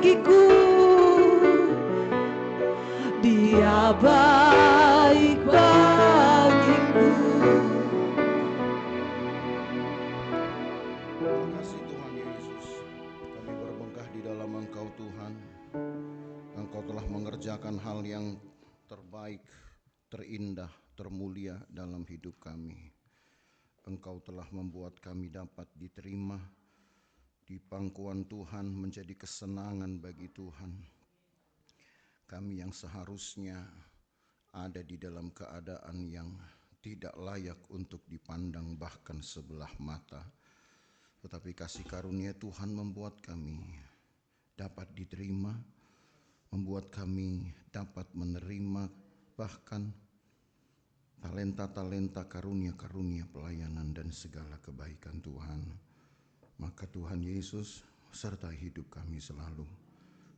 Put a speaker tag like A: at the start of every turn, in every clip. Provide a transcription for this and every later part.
A: bagiku, Dia baik bagiku.
B: Terima kasih Tuhan Yesus, kami berbangkah di dalam Engkau Tuhan. Engkau telah mengerjakan hal yang terbaik, terindah, termulia dalam hidup kami. Engkau telah membuat kami dapat diterima di pangkuan Tuhan, menjadi kesenangan bagi Tuhan. Kami yang seharusnya ada di dalam keadaan yang tidak layak untuk dipandang bahkan sebelah mata, tetapi kasih karunia Tuhan membuat kami dapat diterima, membuat kami dapat menerima bahkan talenta-talenta, karunia-karunia pelayanan dan segala kebaikan Tuhan. Maka Tuhan Yesus sertai hidup kami selalu,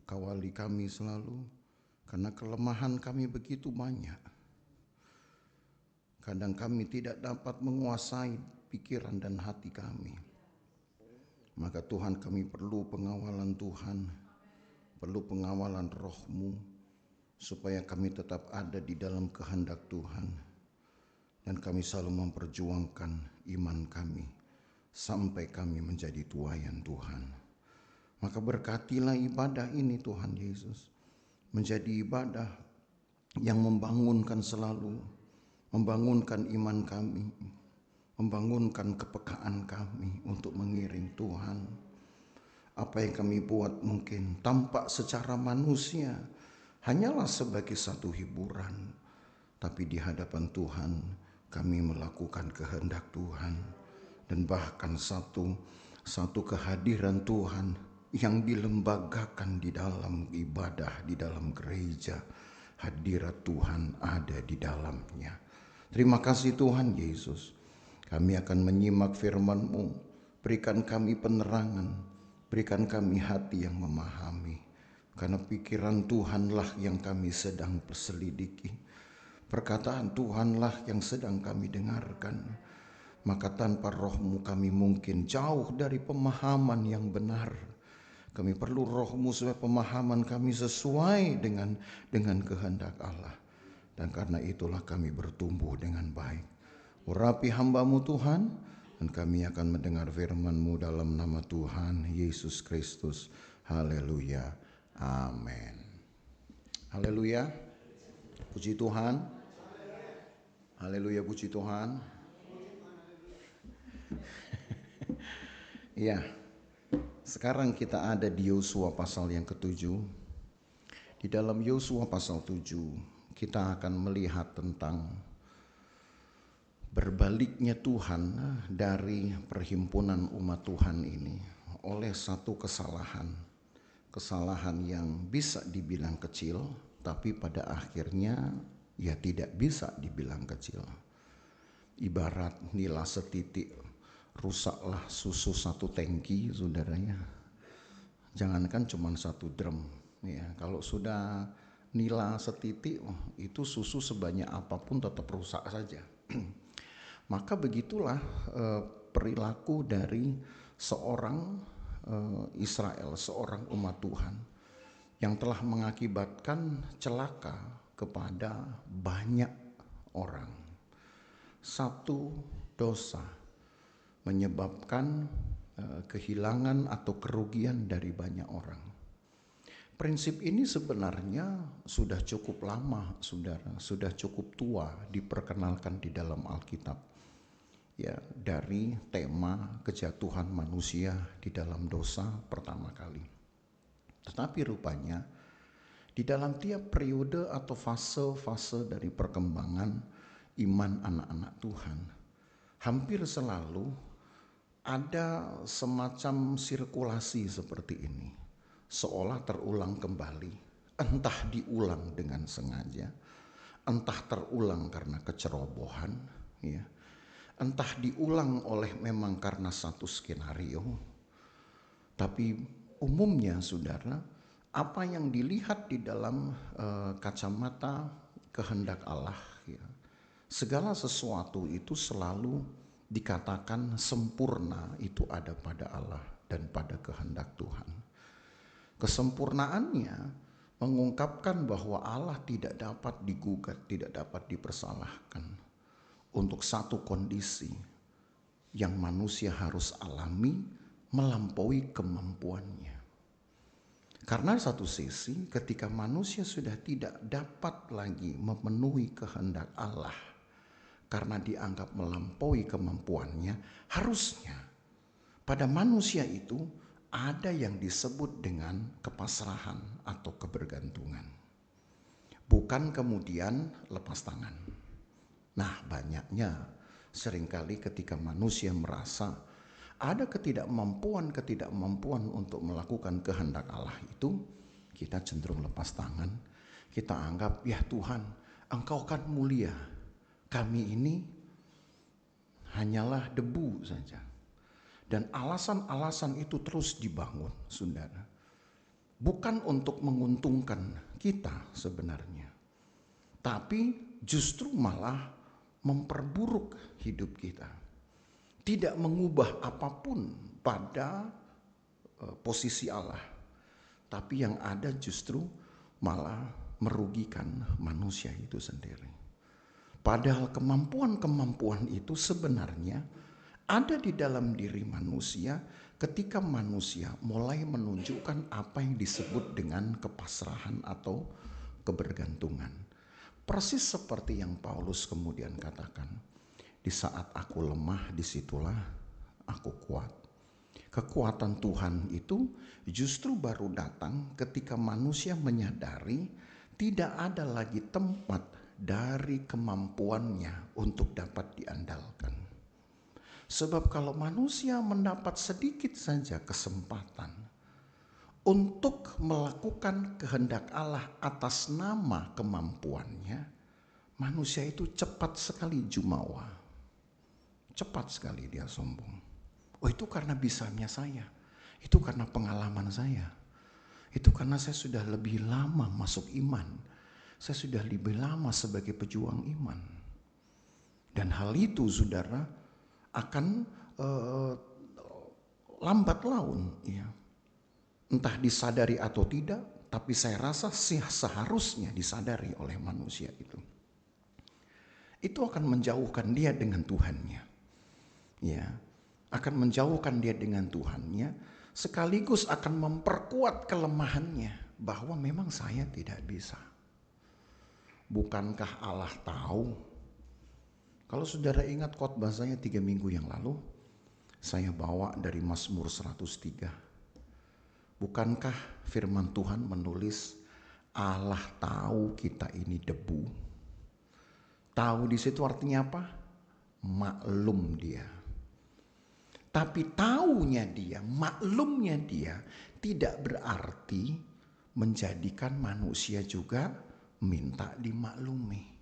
B: kawali kami selalu, karena kelemahan kami begitu banyak. Kadang kami tidak dapat menguasai pikiran dan hati kami. Maka Tuhan, kami perlu pengawalan Tuhan, perlu pengawalan Roh-Mu, supaya kami tetap ada di dalam kehendak Tuhan. Dan kami selalu memperjuangkan iman kami sampai kami menjadi tuayan Tuhan. Maka berkatilah ibadah ini Tuhan Yesus, menjadi ibadah yang membangunkan selalu, membangunkan iman kami, membangunkan kepekaan kami untuk mengiring Tuhan. Apa yang kami buat mungkin tampak secara manusia hanyalah sebagai satu hiburan, tapi di hadapan Tuhan kami melakukan kehendak Tuhan. Dan bahkan satu kehadiran Tuhan yang dilembagakan di dalam ibadah, di dalam gereja, hadirat Tuhan ada di dalamnya. Terima kasih Tuhan Yesus. Kami akan menyimak firman-Mu. Berikan kami penerangan, berikan kami hati yang memahami, karena pikiran Tuhanlah yang kami sedang perselidiki, perkataan Tuhanlah yang sedang kami dengarkan. Maka tanpa Roh-Mu kami mungkin jauh dari pemahaman yang benar. Kami perlu Roh-Mu supaya pemahaman kami sesuai dengan kehendak Allah. Dan karena itulah kami bertumbuh dengan baik. Urapi hamba-Mu Tuhan, dan kami akan mendengar firman-Mu dalam nama Tuhan Yesus Kristus. Haleluya. Amin. Haleluya. Puji Tuhan. Haleluya, puji Tuhan. Ya, sekarang kita ada di Yosua pasal yang ke-7. Di dalam Yosua pasal 7, kita akan melihat tentang berbaliknya Tuhan dari perhimpunan umat Tuhan ini oleh satu kesalahan. Kesalahan yang bisa dibilang kecil, tapi pada akhirnya ya tidak bisa dibilang kecil. Ibarat nila setitik, rusaklah susu satu tangki, saudaranya. Jangankan cuma satu drum, ya. Kalau sudah nila setitik, itu susu sebanyak apapun tetap rusak saja. Maka begitulah perilaku dari seorang Israel, seorang umat Tuhan, yang telah mengakibatkan celaka kepada banyak orang. Satu dosa menyebabkan kehilangan atau kerugian dari banyak orang. Prinsip ini sebenarnya sudah cukup lama, saudara, sudah cukup tua diperkenalkan di dalam Alkitab. Ya, dari tema kejatuhan manusia di dalam dosa pertama kali. Tetapi rupanya di dalam tiap periode atau fase-fase dari perkembangan iman anak-anak Tuhan, hampir selalu ada semacam sirkulasi seperti ini, seolah terulang kembali, entah diulang dengan sengaja, entah terulang karena kecerobohan, ya, entah diulang oleh memang karena satu skenario. Tapi umumnya, saudara, apa yang dilihat di dalam kacamata kehendak Allah, ya, segala sesuatu itu selalu dikatakan sempurna itu ada pada Allah dan pada kehendak Tuhan. Kesempurnaannya mengungkapkan bahwa Allah tidak dapat digugat, tidak dapat dipersalahkan untuk satu kondisi yang manusia harus alami melampaui kemampuannya. Karena satu sisi ketika manusia sudah tidak dapat lagi memenuhi kehendak Allah karena dianggap melampaui kemampuannya, harusnya pada manusia itu ada yang disebut dengan kepasrahan atau kebergantungan. Bukan kemudian lepas tangan. Nah, banyaknya seringkali ketika manusia merasa ada ketidakmampuan untuk melakukan kehendak Allah itu, kita cenderung lepas tangan. Kita anggap, ya Tuhan, Engkau kan mulia. Kami ini hanyalah debu saja. Dan alasan-alasan itu terus dibangun, saudara. Bukan untuk menguntungkan kita sebenarnya. Tapi justru malah memperburuk hidup kita. Tidak mengubah apapun pada posisi Allah. Tapi yang ada justru malah merugikan manusia itu sendiri. Padahal kemampuan-kemampuan itu sebenarnya ada di dalam diri manusia ketika manusia mulai menunjukkan apa yang disebut dengan kepasrahan atau kebergantungan. Persis seperti yang Paulus kemudian katakan, di saat aku lemah disitulah aku kuat. Kekuatan Tuhan itu justru baru datang ketika manusia menyadari tidak ada lagi tempat dari kemampuannya untuk dapat diandalkan. Sebab kalau manusia mendapat sedikit saja kesempatan untuk melakukan kehendak Allah atas nama kemampuannya, manusia itu cepat sekali jumawa. Cepat sekali dia sombong. Oh, itu karena bisanya saya. Itu karena pengalaman saya. Itu karena saya sudah lebih lama masuk iman. Saya sudah lebih lama sebagai pejuang iman. Dan hal itu, saudara, akan lambat laun, ya. Entah disadari atau tidak, tapi saya rasa seharusnya disadari oleh manusia itu. Itu akan menjauhkan dia dengan Tuhannya, ya, akan menjauhkan dia dengan Tuhannya, sekaligus akan memperkuat kelemahannya bahwa memang saya tidak bisa. Bukankah Allah tahu? Kalau saudara ingat khotbah saya 3 minggu yang lalu, saya bawa dari Mazmur 103. Bukankah firman Tuhan menulis, Allah tahu kita ini debu. Tahu di situ artinya apa? Maklum dia. Tapi taunya dia, maklumnya dia tidak berarti menjadikan manusia juga minta dimaklumi.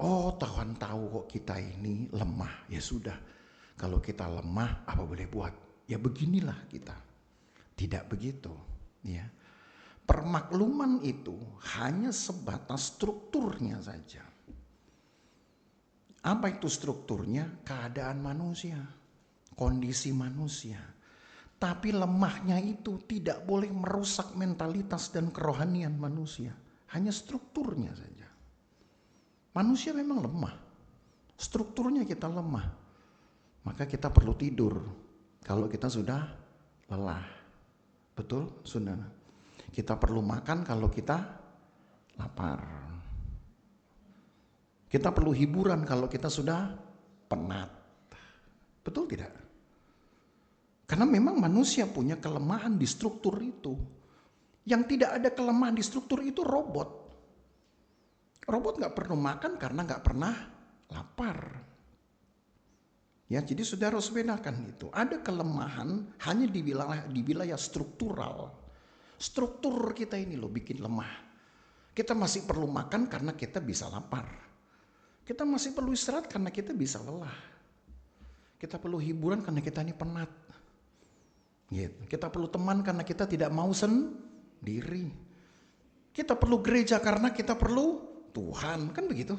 B: Oh, Tuhan tahu kok kita ini lemah. Ya sudah, kalau kita lemah apa boleh buat? Ya beginilah kita. Tidak begitu, ya. Permakluman itu hanya sebatas strukturnya saja. Apa itu strukturnya? Keadaan manusia, kondisi manusia. Tapi lemahnya itu tidak boleh merusak mentalitas dan kerohanian manusia. Hanya strukturnya saja. Manusia memang lemah, strukturnya kita lemah, maka kita perlu tidur kalau kita sudah lelah. Betul, saudara? Kita perlu makan kalau kita lapar. Kita perlu hiburan kalau kita sudah penat. Betul tidak? Karena memang manusia punya kelemahan di struktur itu. Yang tidak ada kelemahan di struktur itu robot. Robot gak perlu makan karena gak pernah lapar. Ya, jadi saudara harus bedakan itu. Ada kelemahan hanya di wilayah struktural. Struktur kita ini loh bikin lemah. Kita masih perlu makan karena kita bisa lapar. Kita masih perlu istirahat karena kita bisa lelah. Kita perlu hiburan karena kita ini penat. Gitu. Kita perlu teman karena kita tidak mau sendiri. Kita perlu gereja karena kita perlu Tuhan, kan begitu.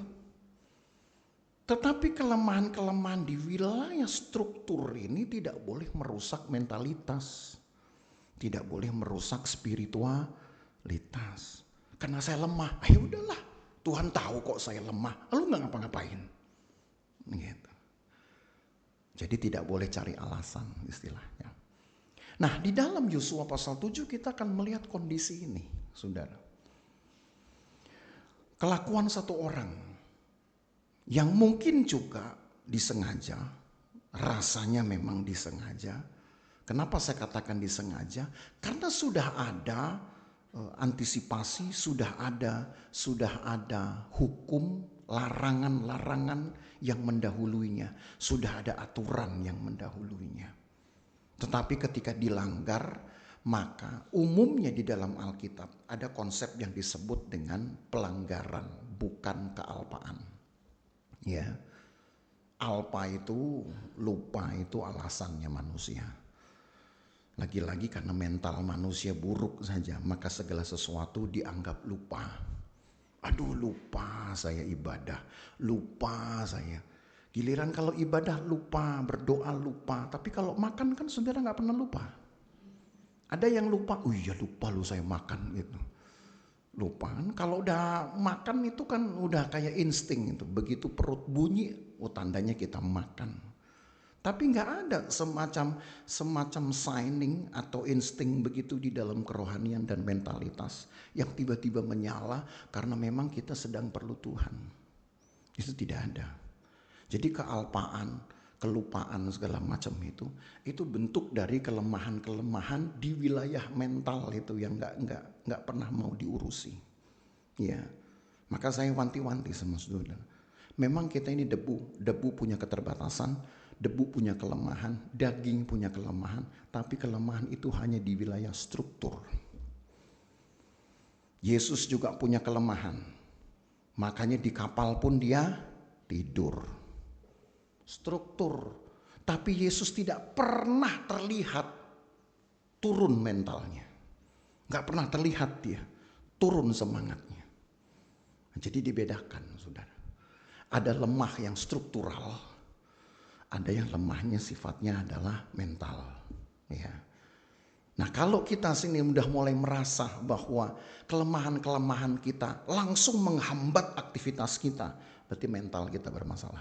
B: Tetapi kelemahan-kelemahan di wilayah struktur ini tidak boleh merusak mentalitas. Tidak boleh merusak spiritualitas. Karena saya lemah, ayo udahlah. Tuhan tahu kok saya lemah, lalu nggak ngapa-ngapain. Gitu. Jadi tidak boleh cari alasan istilahnya. Nah, di dalam Yosua pasal 7 kita akan melihat kondisi ini, saudara. Kelakuan satu orang yang mungkin juga disengaja, rasanya memang disengaja. Kenapa saya katakan disengaja? Karena sudah ada antisipasi, sudah ada hukum, larangan-larangan yang mendahuluinya, sudah ada aturan yang mendahuluinya. Tetapi ketika dilanggar, maka umumnya di dalam Alkitab ada konsep yang disebut dengan pelanggaran, bukan kealpaan. Ya, alpa itu, lupa itu alasannya manusia. Lagi-lagi karena mental manusia buruk saja, maka segala sesuatu dianggap lupa. Aduh, lupa saya ibadah, lupa saya. Giliran kalau ibadah lupa, berdoa lupa, tapi kalau makan kan saudara nggak pernah lupa. Ada yang lupa, oh iya lupa lu saya makan gitu. Lupa kan, kalau udah makan itu kan udah kayak insting itu. Begitu perut bunyi, oh tandanya kita makan. Tapi nggak ada semacam signing atau insting begitu di dalam kerohanian dan mentalitas yang tiba-tiba menyala karena memang kita sedang perlu Tuhan. Itu tidak ada. Jadi kealpaan, kelupaan segala macam itu bentuk dari kelemahan-kelemahan di wilayah mental itu yang nggak pernah mau diurusi. Ya, maka saya wanti-wanti sama saudara. Memang kita ini debu punya keterbatasan. Debu punya kelemahan, daging punya kelemahan, tapi kelemahan itu hanya di wilayah struktur. Yesus juga punya kelemahan, makanya di kapal pun dia tidur. Struktur, tapi Yesus tidak pernah terlihat turun mentalnya. Gak pernah terlihat dia turun semangatnya. Jadi dibedakan, saudara. Ada lemah yang struktural, ada yang lemahnya sifatnya adalah mental. Ya. Nah kalau kita sini udah mulai merasa bahwa kelemahan-kelemahan kita langsung menghambat aktivitas kita, berarti mental kita bermasalah.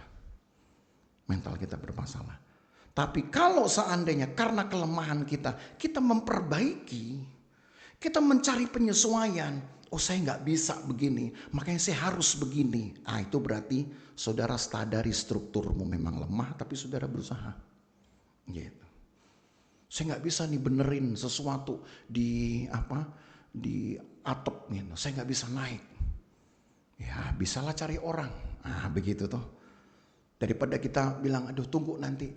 B: Mental kita bermasalah. Tapi kalau seandainya karena kelemahan kita memperbaiki, kita mencari penyesuaian, oh saya nggak bisa begini, makanya saya harus begini. Itu berarti saudara sadari strukturmu memang lemah, tapi saudara berusaha. Gitu. Saya nggak bisa nih benerin sesuatu di atap gitu. Saya nggak bisa naik. Ya bisalah cari orang. Begitu tuh. Daripada kita bilang, aduh tunggu nanti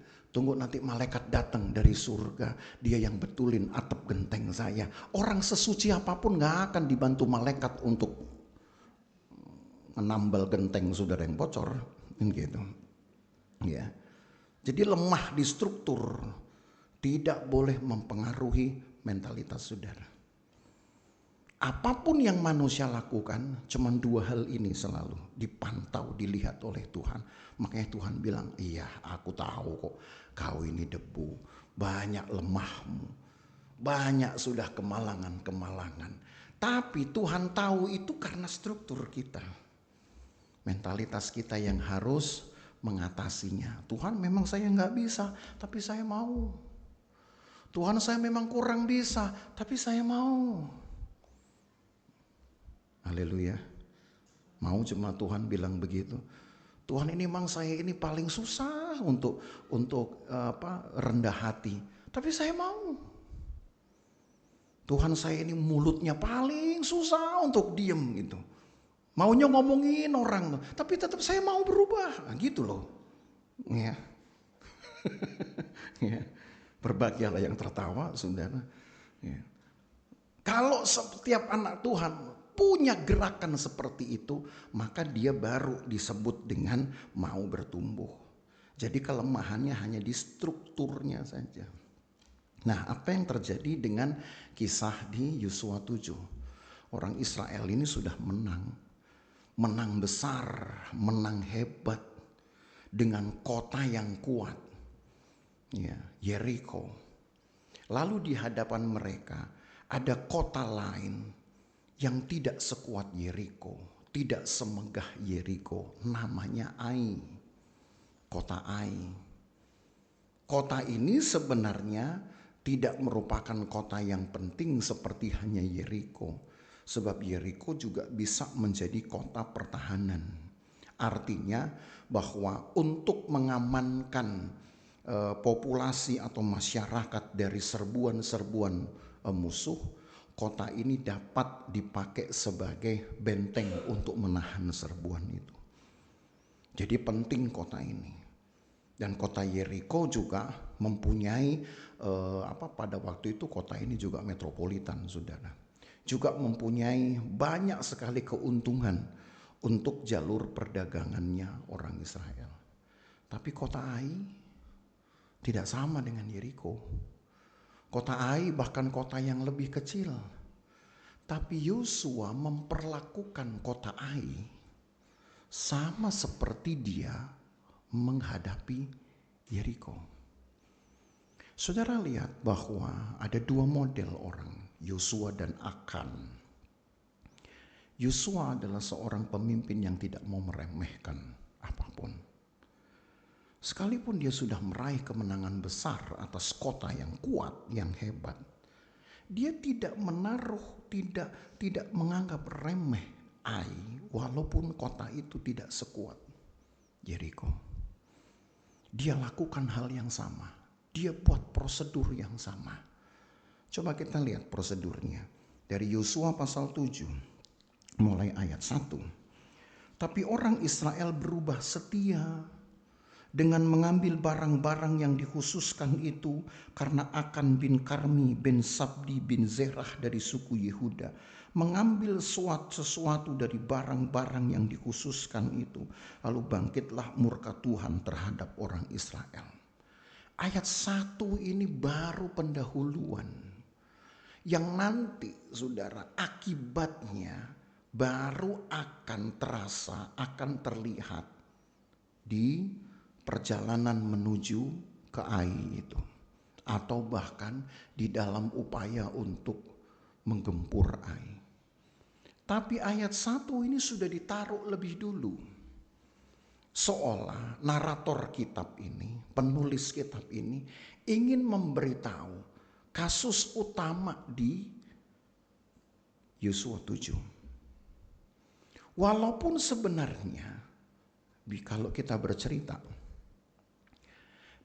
B: malaikat datang dari surga, dia yang betulin atap genteng saya. Orang sesuci apapun gak akan dibantu malaikat untuk menambal genteng saudara yang bocor, gitu. Ya. Jadi lemah di struktur tidak boleh mempengaruhi mentalitas saudara. Apapun yang manusia lakukan, cuma dua hal ini selalu dipantau, dilihat oleh Tuhan. Makanya Tuhan bilang, iya aku tahu kok kau ini debu, banyak lemahmu, banyak sudah kemalangan-kemalangan. Tapi Tuhan tahu itu karena struktur kita. Mentalitas kita yang harus mengatasinya. Tuhan memang saya nggak bisa, tapi saya mau. Tuhan saya memang kurang bisa, tapi saya mau. Haleluya. Mau cuma Tuhan bilang begitu. Tuhan ini memang saya ini paling susah untuk rendah hati. Tapi saya mau. Tuhan saya ini mulutnya paling susah untuk diem gitu. Maunya ngomongin orang. Tapi tetap saya mau berubah. Gitu loh. Ya. Ya. Berbahagialah yang tertawa saudara. Ya. Kalau setiap anak Tuhan punya gerakan seperti itu, maka dia baru disebut dengan mau bertumbuh. Jadi kelemahannya hanya di strukturnya saja. Nah, apa yang terjadi dengan kisah di Yosua 7? Orang Israel ini sudah menang besar, menang hebat dengan kota yang kuat. Ya, Yeriko. Lalu di hadapan mereka ada kota lain yang tidak sekuat Yeriko, tidak semegah Yeriko, namanya Ai. Kota Ai. Kota ini sebenarnya tidak merupakan kota yang penting seperti hanya Yeriko. Sebab Yeriko juga bisa menjadi kota pertahanan. Artinya bahwa untuk mengamankan populasi atau masyarakat dari serbuan-serbuan musuh, kota ini dapat dipakai sebagai benteng untuk menahan serbuan itu. Jadi penting kota ini. Dan kota Yeriko juga mempunyai pada waktu itu kota ini juga metropolitan, saudara. Juga mempunyai banyak sekali keuntungan untuk jalur perdagangannya orang Israel. Tapi kota Ai tidak sama dengan Yeriko. Kota Ai bahkan kota yang lebih kecil. Tapi Yosua memperlakukan kota Ai sama seperti dia menghadapi Yeriko. Saudara lihat bahwa ada dua model orang, Yosua dan Akan. Yosua adalah seorang pemimpin yang tidak mau meremehkan apapun. Sekalipun dia sudah meraih kemenangan besar atas kota yang kuat, yang hebat, dia tidak menaruh, tidak menganggap remeh Ai, walaupun kota itu tidak sekuat Yeriko. Dia lakukan hal yang sama, dia buat prosedur yang sama. Coba kita lihat prosedurnya dari Yosua pasal 7 mulai ayat 1. Tapi orang Israel berubah setia dengan mengambil barang-barang yang dikhususkan itu karena Akan bin Karmi bin Sabdi bin Zerah dari suku Yehuda mengambil sesuatu dari barang-barang yang dikhususkan itu. Lalu bangkitlah murka Tuhan terhadap orang Israel. Ayat 1 ini baru pendahuluan yang nanti saudara akibatnya baru akan terasa, akan terlihat di perjalanan menuju ke Ai itu, atau bahkan di dalam upaya untuk menggempur Ai. Tapi ayat 1 ini sudah ditaruh lebih dulu. Seolah narator kitab ini, penulis kitab ini ingin memberitahu kasus utama di Yosua 7. Walaupun sebenarnya kalau kita bercerita,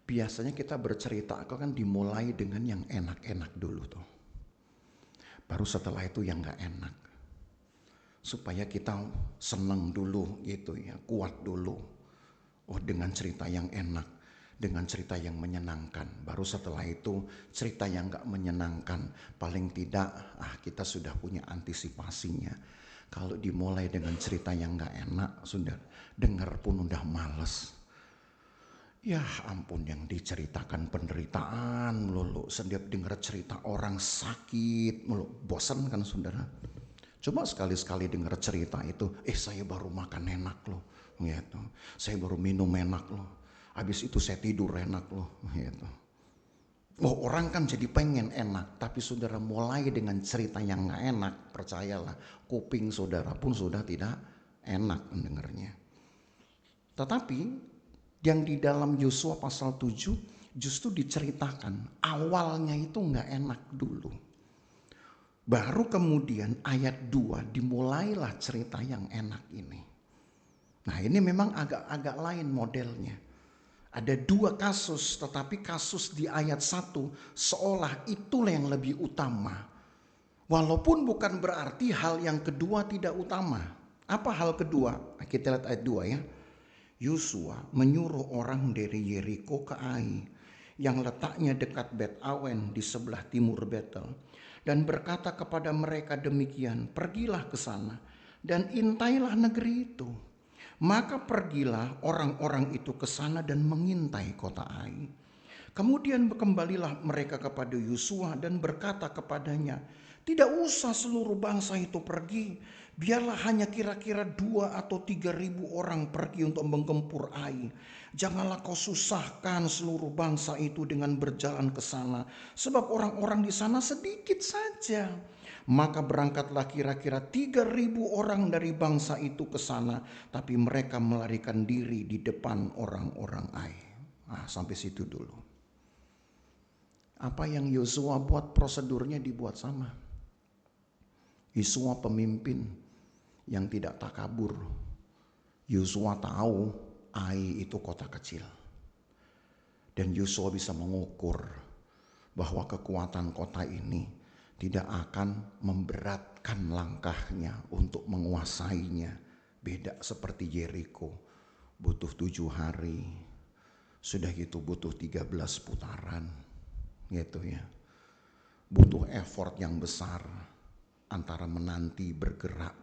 B: biasanya kita bercerita kan dimulai dengan yang enak-enak dulu tuh. Baru setelah itu yang gak enak. Supaya kita seneng dulu gitu ya, kuat dulu. Oh dengan cerita yang enak, dengan cerita yang menyenangkan. Baru setelah itu cerita yang gak menyenangkan. Paling tidak kita sudah punya antisipasinya. Kalau dimulai dengan cerita yang gak enak, sudah dengar pun udah males. Ya ampun, yang diceritakan penderitaan melulu. Setiap dengar cerita orang sakit melulu. Bosan kan saudara? Coba sekali-sekali dengar cerita itu. Saya baru makan enak loh. Gitu. Saya baru minum enak loh. Habis itu saya tidur enak loh. Gitu. Oh, orang kan jadi pengen enak. Tapi saudara mulai dengan cerita yang gak enak, percayalah kuping saudara pun sudah tidak enak mendengarnya. Tetapi yang di dalam Yosua pasal 7 justru diceritakan awalnya itu gak enak dulu. Baru kemudian ayat 2 dimulailah cerita yang enak ini. Nah ini memang agak lain modelnya. Ada dua kasus, tetapi kasus di ayat 1 seolah itulah yang lebih utama. Walaupun bukan berarti hal yang kedua tidak utama. Apa hal kedua? Kita lihat ayat 2 ya. Yosua menyuruh orang dari Yeriko ke Ai yang letaknya dekat Bet Awen di sebelah timur Betel, dan berkata kepada mereka demikian, pergilah ke sana dan intailah negeri itu. Maka pergilah orang-orang itu ke sana dan mengintai kota Ai. Kemudian kembalilah mereka kepada Yosua dan berkata kepadanya, tidak usah seluruh bangsa itu pergi, biarlah hanya kira-kira 2 atau 3.000 orang pergi untuk menggempur Ai. Janganlah kau susahkan seluruh bangsa itu dengan berjalan ke sana, sebab orang-orang di sana sedikit saja. Maka berangkatlah kira-kira 3.000 orang dari bangsa itu ke sana, tapi mereka melarikan diri di depan orang-orang Ai. Sampai situ dulu. Apa yang Yosua buat, prosedurnya dibuat sama. Yosua pemimpin yang tidak takabur. Yosua tahu Ai itu kota kecil. Dan Yosua bisa mengukur bahwa kekuatan kota ini tidak akan memberatkan langkahnya untuk menguasainya. Beda seperti Yeriko, butuh 7 hari. Sudah gitu butuh 13 putaran. Gitu ya. Butuh effort yang besar antara menanti bergerak.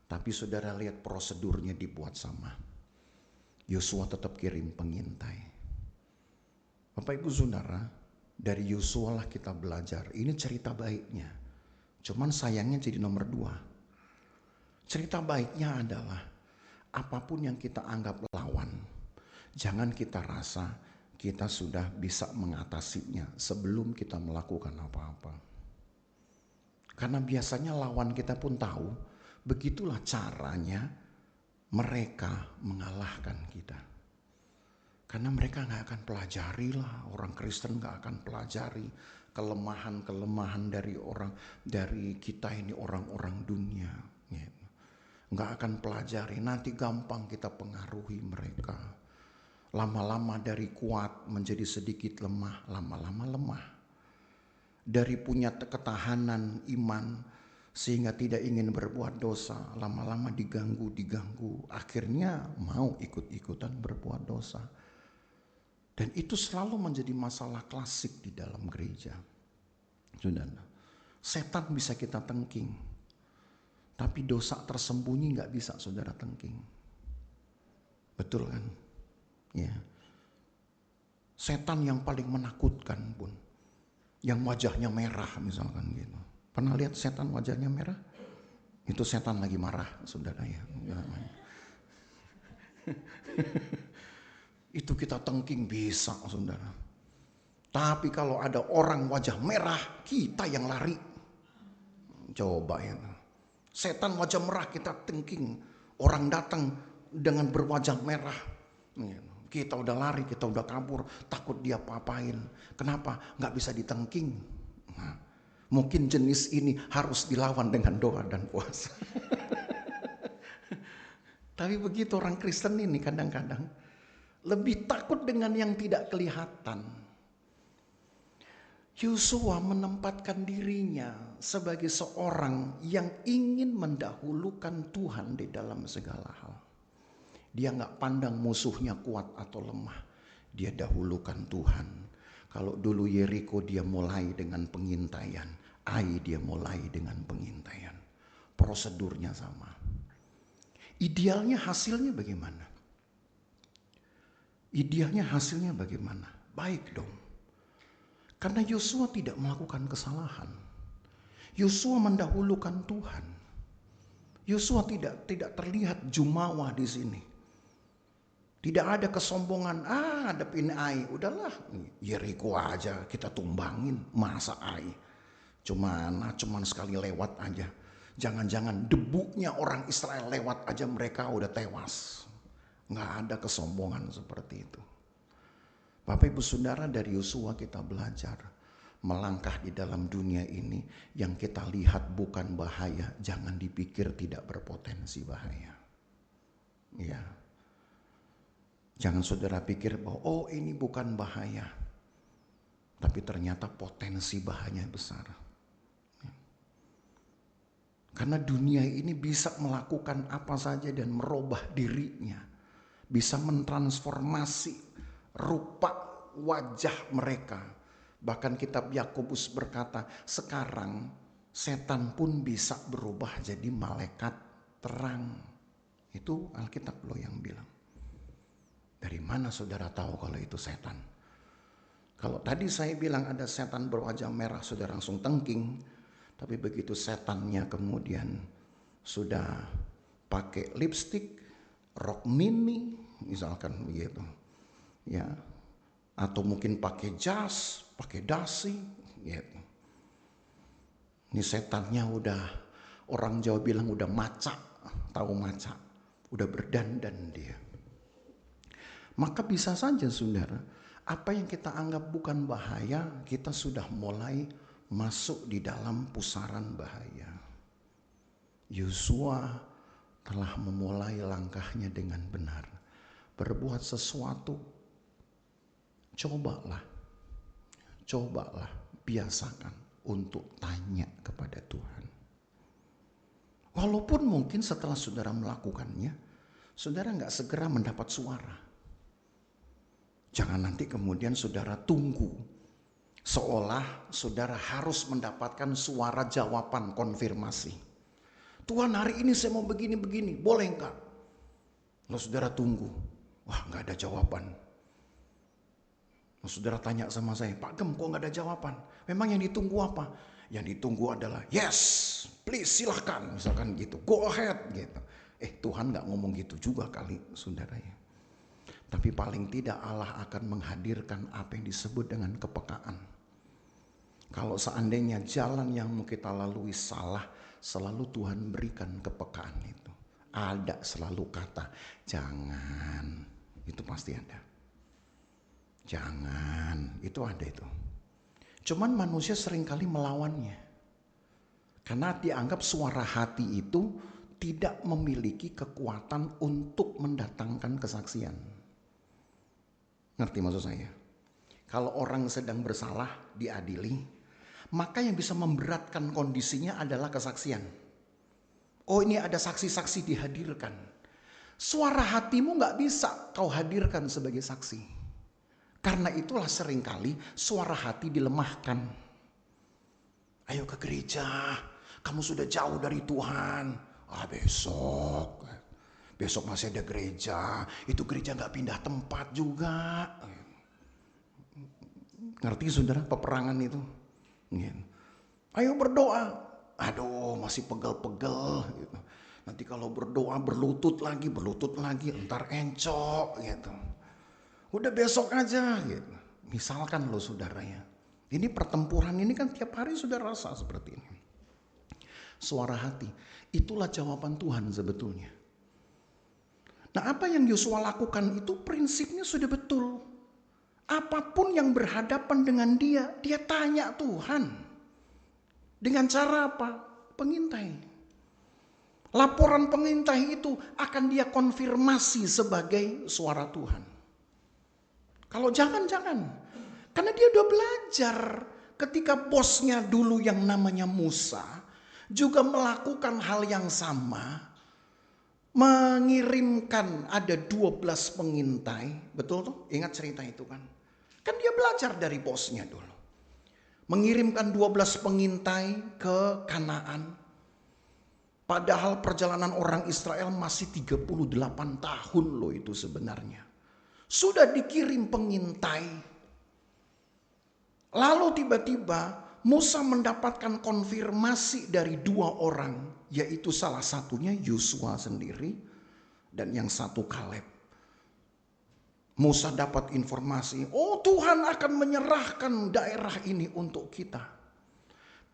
B: Tapi saudara lihat prosedurnya dibuat sama. Yosua tetap kirim pengintai. Bapak Ibu Saudara, dari Yosua lah kita belajar. Ini cerita baiknya. Cuman sayangnya jadi nomor 2. Cerita baiknya adalah apapun yang kita anggap lawan, jangan kita rasa kita sudah bisa mengatasinya sebelum kita melakukan apa-apa. Karena biasanya lawan kita pun tahu, begitulah caranya mereka mengalahkan kita. Karena mereka gak akan pelajari lah, orang Kristen gak akan pelajari kelemahan-kelemahan dari kita ini orang-orang dunia. Gak akan pelajari, nanti gampang kita pengaruhi mereka. Lama-lama dari kuat menjadi sedikit lemah, lama-lama lemah. Dari punya ketahanan iman sehingga tidak ingin berbuat dosa, lama-lama diganggu, akhirnya mau ikut-ikutan berbuat dosa. Dan itu selalu menjadi masalah klasik di dalam gereja. Saudara, setan bisa kita tengking, tapi dosa tersembunyi gak bisa saudara tengking. Betul kan? Ya. Setan yang paling menakutkan pun, yang wajahnya merah misalkan gitu. Pernah lihat setan wajahnya merah? Itu setan lagi marah, saudara ya. Itu kita tengking bisa, saudara. Tapi kalau ada orang wajah merah, kita yang lari. Coba ya. Setan wajah merah kita tengking. Orang datang dengan berwajah merah. Kita udah lari, kita udah kabur, takut dia apa-apain. Kenapa? Gak bisa ditengking. Nah, mungkin jenis ini harus dilawan dengan doa dan puasa. Tapi begitu orang Kristen ini kadang-kadang lebih takut dengan yang tidak kelihatan. Yosua menempatkan dirinya sebagai seorang yang ingin mendahulukan Tuhan di dalam segala hal. Dia gak pandang musuhnya kuat atau lemah. Dia dahulukan Tuhan. Kalau dulu Yeriko dia mulai dengan pengintaian, Ai dia mulai dengan pengintaian. Prosedurnya sama. Idealnya hasilnya bagaimana? Idealnya hasilnya bagaimana? Baik dong. Karena Yosua tidak melakukan kesalahan. Yosua mendahulukan Tuhan. Yosua tidak terlihat jumawa di sini. Tidak ada kesombongan, hadapin Ai, udahlah Yeriko aja kita tumbangin, masa Ai. Cuman sekali lewat aja. Jangan-jangan debunya orang Israel lewat aja mereka udah tewas. Nggak ada kesombongan seperti itu. Bapak Ibu Saudara, dari Yosua kita belajar melangkah di dalam dunia ini yang kita lihat bukan bahaya, jangan dipikir tidak berpotensi bahaya. Ya. Jangan saudara pikir bahwa ini bukan bahaya. Tapi ternyata potensi bahayanya besar. Karena dunia ini bisa melakukan apa saja dan merubah dirinya. Bisa mentransformasi rupa wajah mereka. Bahkan kitab Yakobus berkata, sekarang setan pun bisa berubah jadi malaikat terang. Itu Alkitab loh yang bilang. Dari mana saudara tahu kalau itu setan? Kalau tadi saya bilang ada setan berwajah merah, saudara langsung tengking. Tapi begitu setannya kemudian sudah pakai lipstick, rok mini, misalkan begitu, ya, atau mungkin pakai jas, pakai dasi, gitu. Ini setannya udah, orang Jawa bilang udah maca, tahu maca, udah berdandan dia. Maka bisa saja saudara, apa yang kita anggap bukan bahaya, kita sudah mulai masuk di dalam pusaran bahaya. Yosua telah memulai langkahnya dengan benar. Berbuat sesuatu, cobalah, biasakan untuk tanya kepada Tuhan. Walaupun mungkin setelah saudara melakukannya, saudara nggak segera mendapat suara. Jangan nanti kemudian saudara tunggu, seolah saudara harus mendapatkan suara jawaban konfirmasi. Tuhan, hari ini saya mau begini-begini, boleh enggak? Lalu saudara tunggu, wah nggak ada jawaban. Lalu saudara tanya sama saya, Pak Gem, kok nggak ada jawaban? Memang yang ditunggu apa? Yang ditunggu adalah yes, please silahkan, misalkan gitu, go ahead gitu. Tuhan nggak ngomong gitu juga kali saudara ya. Tapi paling tidak Allah akan menghadirkan apa yang disebut dengan kepekaan. Kalau seandainya jalan yang mau kita lalui salah, selalu Tuhan berikan kepekaan itu. Ada selalu kata, jangan, itu pasti ada. Jangan, itu ada itu. Cuman manusia seringkali melawannya. Karena dianggap suara hati itu tidak memiliki kekuatan untuk mendatangkan kesaksian. Ngerti maksud saya? Kalau orang sedang bersalah, diadili, maka yang bisa memberatkan kondisinya adalah kesaksian. Oh, ini ada saksi-saksi dihadirkan. Suara hatimu gak bisa kau hadirkan sebagai saksi. Karena itulah seringkali suara hati dilemahkan. Ayo ke gereja, kamu sudah jauh dari Tuhan. Besok masih ada gereja, itu gereja gak pindah tempat juga. Ngerti saudara peperangan itu? Ayo berdoa, aduh masih pegel-pegel gitu. Nanti kalau berdoa berlutut lagi, entar encok gitu. Udah besok aja gitu. Misalkan lo saudara ya, ini pertempuran ini kan tiap hari sudah rasa seperti ini. Suara hati, itulah jawaban Tuhan sebetulnya. Nah, apa yang Yosua lakukan itu prinsipnya sudah betul. Apapun yang berhadapan dengan dia tanya Tuhan. Dengan cara apa? Pengintai. Laporan pengintai itu akan dia konfirmasi sebagai suara Tuhan. Kalau jangan. Karena dia udah belajar ketika bosnya dulu yang namanya Musa juga melakukan hal yang sama. Mengirimkan ada 12 pengintai. Betul tuh? Ingat cerita itu kan? Kan dia belajar dari bosnya dulu. Mengirimkan 12 pengintai ke Kanaan. Padahal perjalanan orang Israel masih 38 tahun loh itu sebenarnya. Sudah dikirim pengintai. Lalu tiba-tiba Musa mendapatkan konfirmasi dari 2 orang. Yaitu salah satunya Yosua sendiri dan yang satu Kaleb. Musa dapat informasi, oh Tuhan akan menyerahkan daerah ini untuk kita.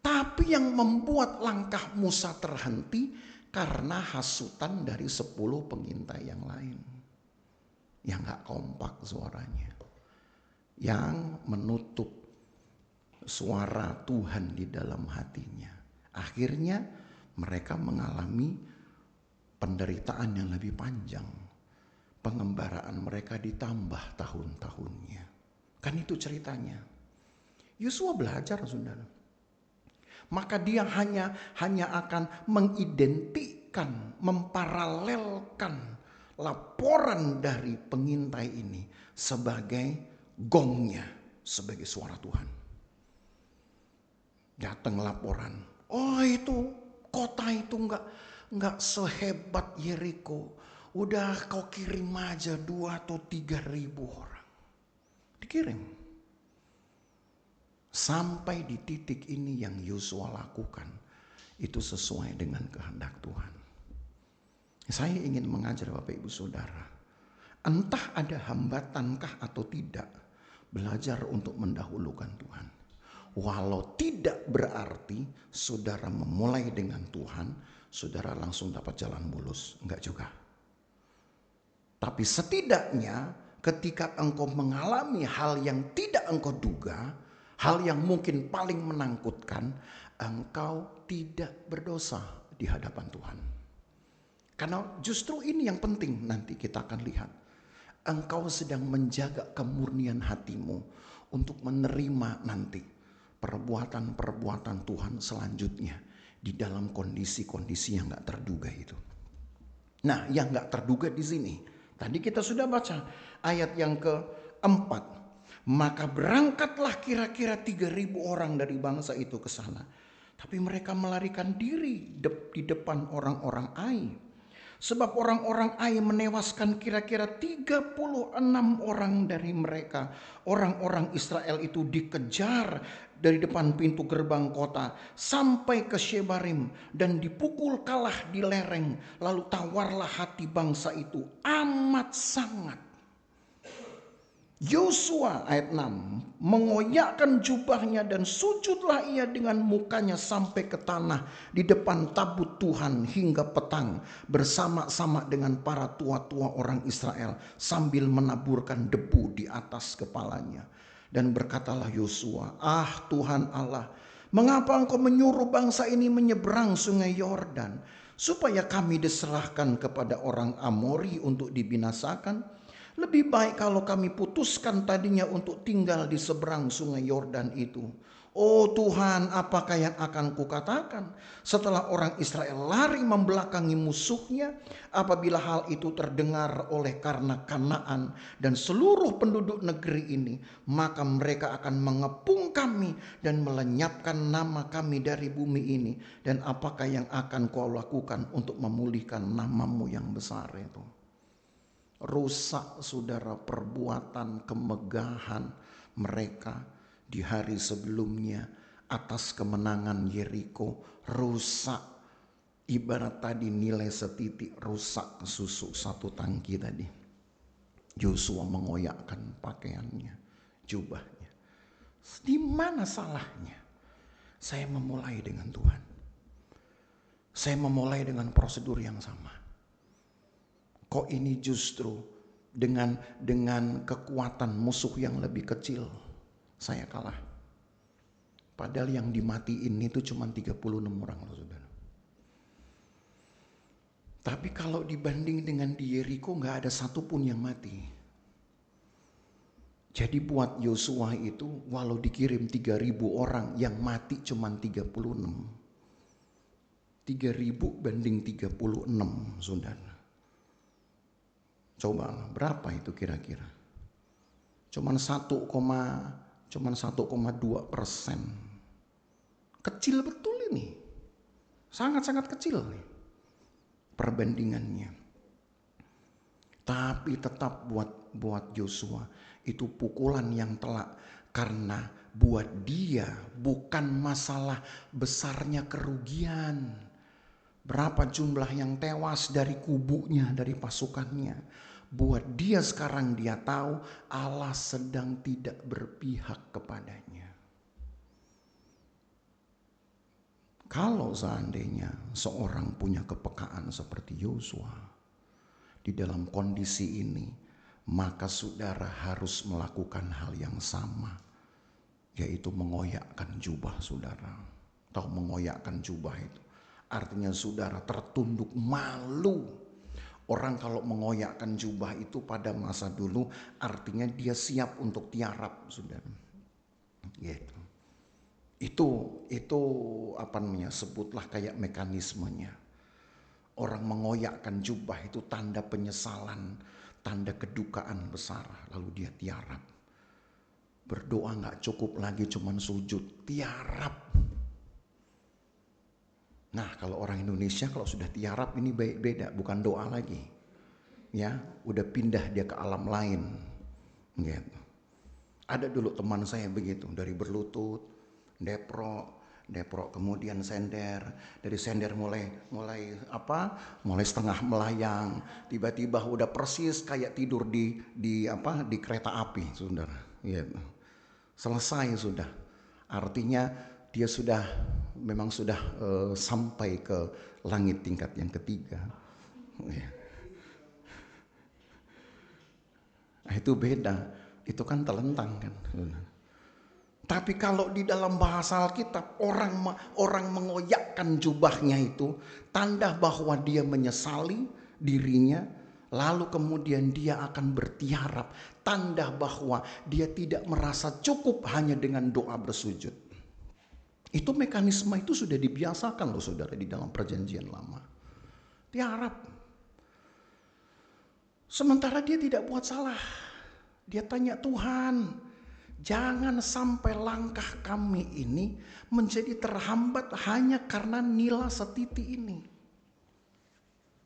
B: Tapi yang membuat langkah Musa terhenti karena hasutan dari 10 pengintai yang lain. Yang gak kompak suaranya. Yang menutup suara Tuhan di dalam hatinya. Akhirnya mereka mengalami penderitaan yang lebih panjang. Pengembaraan mereka ditambah tahun-tahunnya. Kan itu ceritanya. Yosua belajar saudara. Maka dia hanya akan mengidentikan, memparalelkan laporan dari pengintai ini sebagai gongnya, sebagai suara Tuhan. Datang laporan, oh itu kota itu enggak sehebat Yeriko. Udah kau kirim aja 2 atau 3 ribu orang. Dikirim. Sampai di titik ini yang Yosua lakukan, itu sesuai dengan kehendak Tuhan. Saya ingin mengajar Bapak Ibu Saudara, entah ada hambatankah atau tidak, belajar untuk mendahulukan Tuhan. Walau tidak berarti saudara memulai dengan Tuhan, saudara langsung dapat jalan mulus. Enggak juga. Tapi setidaknya ketika engkau mengalami hal yang tidak engkau duga, hal yang mungkin paling menakutkan, engkau tidak berdosa di hadapan Tuhan. Karena justru ini yang penting, nanti kita akan lihat. Engkau sedang menjaga kemurnian hatimu untuk menerima nanti perbuatan-perbuatan Tuhan selanjutnya di dalam kondisi-kondisi yang gak terduga itu. Nah, yang gak terduga di sini, tadi kita sudah baca ayat yang keempat. Maka berangkatlah kira-kira 3.000 orang dari bangsa itu ke sana. Tapi mereka melarikan diri di depan orang-orang Ai. Sebab orang-orang Ai menewaskan kira-kira 36 orang dari mereka. Orang-orang Israel itu dikejar dari depan pintu gerbang kota sampai ke Shebarim dan dipukul kalah di lereng. Lalu tawarlah hati bangsa itu amat sangat. Yosua ayat 6 mengoyakkan jubahnya dan sujudlah ia dengan mukanya sampai ke tanah di depan tabut Tuhan hingga petang bersama-sama dengan para tua-tua orang Israel sambil menaburkan debu di atas kepalanya. Dan berkatalah Yosua, "Ah Tuhan Allah, mengapa engkau menyuruh bangsa ini menyeberang sungai Yordan supaya kami diserahkan kepada orang Amori untuk dibinasakan? Lebih baik kalau kami putuskan tadinya untuk tinggal di seberang sungai Yordan itu. Oh Tuhan, apakah yang akan kukatakan setelah orang Israel lari membelakangi musuhnya? Apabila hal itu terdengar oleh karena Kanaan dan seluruh penduduk negeri ini, maka mereka akan mengepung kami dan melenyapkan nama kami dari bumi ini. Dan apakah yang akan kau lakukan untuk memulihkan namamu yang besar itu?" Rusak saudara perbuatan kemegahan mereka di hari sebelumnya atas kemenangan Yeriko. Rusak ibarat tadi nilai setitik, rusak susu 1 tangki tadi. Yosua mengoyakkan pakaiannya, jubahnya. Di mana salahnya? Saya memulai dengan Tuhan. Saya memulai dengan prosedur yang sama. Kok ini justru dengan kekuatan musuh yang lebih kecil saya kalah. Padahal yang dimatiin itu cuma 36 orang loh saudara. Tapi kalau dibanding dengan di Yeriko gak ada satupun yang mati. Jadi buat Yosua itu walau dikirim 3.000 orang yang mati cuma 36. 3.000 banding 36 saudara. Coba berapa itu kira-kira? Cuman 1,2%. Kecil betul ini. Sangat-sangat kecil nih perbandingannya. Tapi tetap buat Yosua itu pukulan yang telak. Karena buat dia bukan masalah besarnya kerugian. Berapa jumlah yang tewas dari kubunya, dari pasukannya. Buat dia sekarang dia tahu Allah sedang tidak berpihak kepadanya. Kalau seandainya seorang punya kepekaan seperti Yosua di dalam kondisi ini, maka saudara harus melakukan hal yang sama, yaitu mengoyakkan jubah saudara. Tahu mengoyakkan jubah itu? Artinya saudara tertunduk malu. Orang kalau mengoyakkan jubah itu pada masa dulu artinya dia siap untuk tiarap, saudara. Gitu. Itu apa namanya? Sebutlah kayak mekanismenya. Orang mengoyakkan jubah itu tanda penyesalan, tanda kedukaan besar, lalu dia tiarap. Berdoa nggak cukup lagi cuman sujud, tiarap. Nah kalau orang Indonesia kalau sudah tiarap ini beda, bukan doa lagi. ya udah pindah dia ke alam lain. Gitu. Ada dulu teman saya begitu, dari berlutut, deprok kemudian sender, dari sender mulai setengah melayang, tiba-tiba udah persis kayak tidur di kereta api, saudara. Gitu. Selesai sudah. Artinya dia memang sudah sampai ke langit tingkat yang ketiga. Nah, itu beda, itu kan telentang kan. Tapi kalau di dalam bahasa Alkitab orang mengoyakkan jubahnya itu tanda bahwa dia menyesali dirinya, lalu kemudian dia akan bertiarap, tanda bahwa dia tidak merasa cukup hanya dengan doa bersujud. Itu mekanisme itu sudah dibiasakan loh saudara di dalam perjanjian lama. Tiarap. Sementara dia tidak buat salah. Dia tanya, Tuhan, jangan sampai langkah kami ini menjadi terhambat hanya karena nila setiti ini.